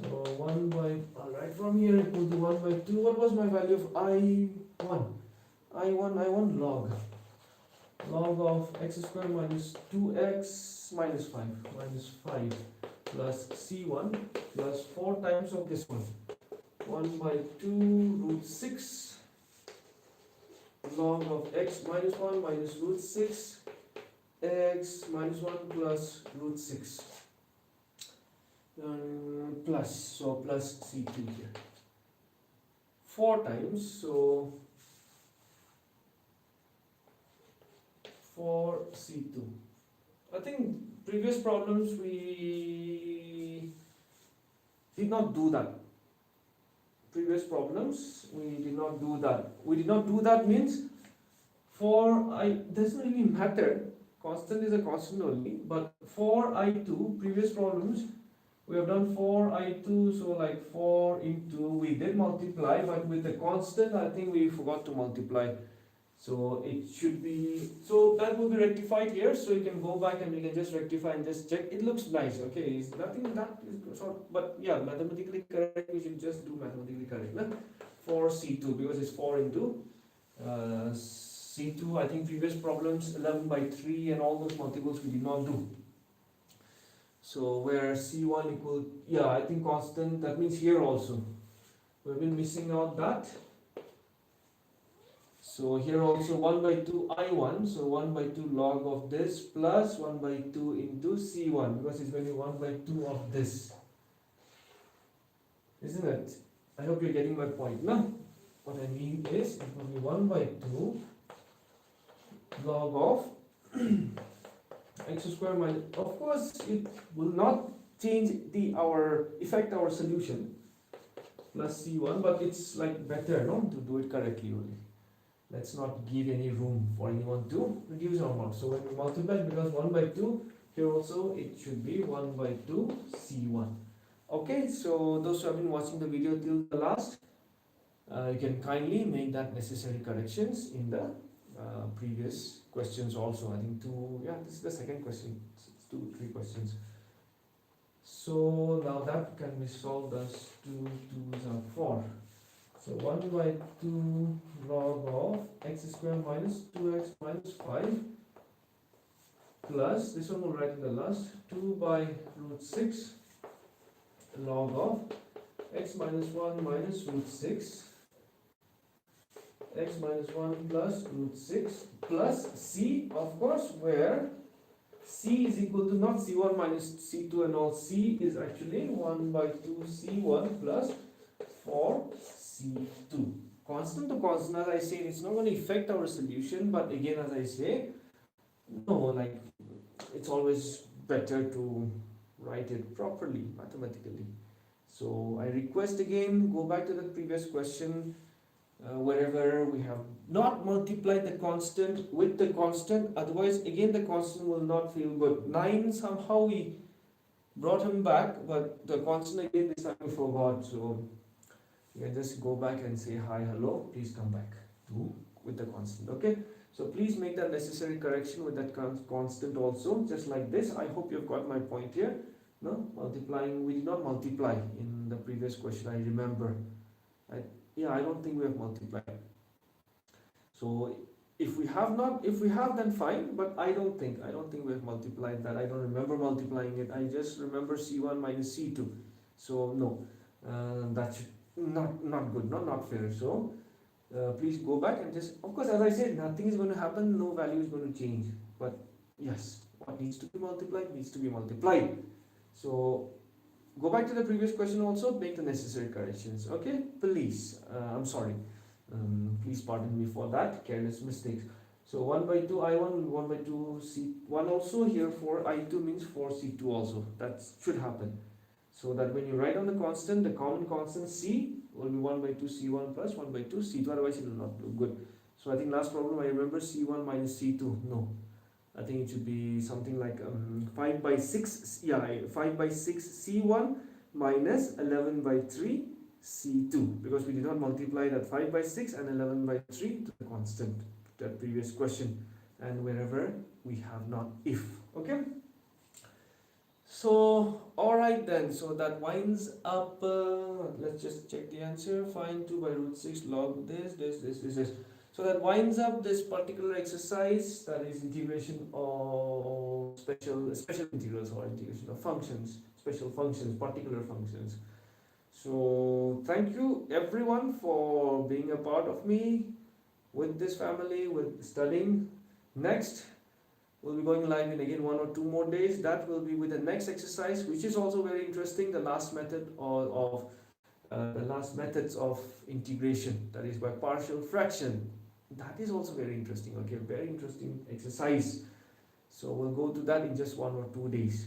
So 1 by, I'll write from here equal to 1 by 2. What was my value of I1? I1 log of x square minus 2x minus 5 plus c1 plus 4 times of this one, 1 by 2 root 6 log of x minus 1 minus root 6 x minus 1 plus root 6 plus, so plus c2 here, 4 times, so 4 C2. I think previous problems we did not do that. Previous problems we did not do that. We did not do that means for I doesn't really matter. Constant is a constant only. But for I2 previous problems we have done 4 I2, so like 4 into, we did multiply, but with the constant I think we forgot to multiply. So it should be, so that will be rectified here, so you can go back and we can just rectify and just check. It looks nice, okay, it's nothing that is sort, but yeah, mathematically correct, we should just do mathematically correct, no? For C2, because it's 4 into C2, I think previous problems 11 by 3 and all those multiples we did not do. So where C1 equal, yeah, I think constant, that means here also, we've been missing out that. So here also 1 by 2 I1, so 1 by 2 log of this plus 1 by 2 into C1, because it's going to be 1 by 2 of this. Isn't it? I hope you're getting my point. No? What I mean is, it will be 1 by 2 log of x square minus, of course it will not change affect our solution, plus C1, but it's like better, no, to do it correctly only. Let's not give any room for anyone to reduce or not. So when we multiply, because 1 by 2, here also it should be 1 by 2 C1. Okay, so those who have been watching the video till the last, you can kindly make that necessary corrections in the previous questions also. I think this is the second question, it's 2, 3 questions. So now that can be solved as 2 2s are 4. So 1 by 2 log of x square minus 2x minus 5 plus, this one will write in the last, 2 by root 6 log of x minus 1 minus root 6 x minus 1 plus root 6 plus c, of course, where c is equal to not c1 minus c2 and all, c is actually 1 by 2 c1 plus 4 C2. Constant to constant, as I say, it's not going to affect our solution, but again, as I say, no, like, it's always better to write it properly, mathematically. So I request again, go back to the previous question, wherever we have not multiplied the constant with the constant, otherwise again the constant will not feel good. 9, somehow we brought him back, but the constant again this time we forgot, so you can just go back and say hi, hello, please come back to with the constant. Okay, so please make that necessary correction with that constant also, just like this. I hope you've got my point here. No, multiplying, we did not multiply in the previous question, I remember. I don't think we have multiplied. So if we have then fine, but I don't think we have multiplied that. I don't remember multiplying it. I just remember C1 minus C2. So no, that should not good, not fair. So please go back and just, of course, as I said, nothing is going to happen, no value is going to change, but yes, what needs to be multiplied needs to be multiplied. So go back to the previous question also, make the necessary corrections. Okay, please. I'm sorry. Please pardon me for that careless mistakes. So 1 by 2 I1, 1 by 2 C1 also. Here for I2 means for C2 also. That should happen. So that when you write on the constant, the common constant C will be 1 by 2 C1 plus 1 by 2 C2. Otherwise it will not do good. So I think last problem I remember C1 minus C2. No. I think it should be something like 5 by 6, yeah, 5 by 6 C1 minus 11 by 3 C2, because we did not multiply that 5 by 6 and 11 by 3 to the constant, that previous question, and wherever we have not if. Okay, so alright then, so that winds up, let's just check the answer. Find 2 by root 6 log this. So that winds up this particular exercise, that is integration of special integrals, or integration of functions, special functions, particular functions. So thank you everyone for being a part of me with this family, with studying. Next, we'll be going live in again 1 or 2 more days. That will be with the next exercise, which is also very interesting, the last method of the last methods of integration, that is by partial fraction. That is also very interesting. Okay, very interesting exercise. So we'll go to that in just 1 or 2 days.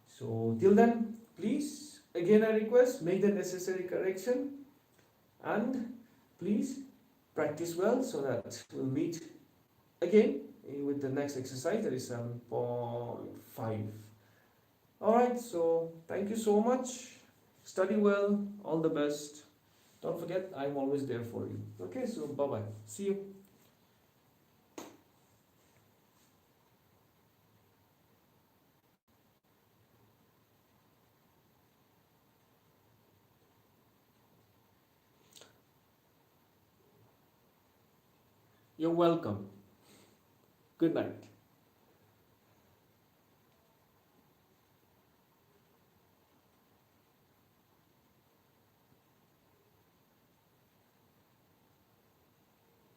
So till then, please, again I request, make the necessary correction, and please practice well, so that we'll meet again with the next exercise, that is 7.5. Alright, so thank you so much. Study well, all the best. Don't forget, I'm always there for you. Okay, so bye bye. See you. You're welcome. Good night.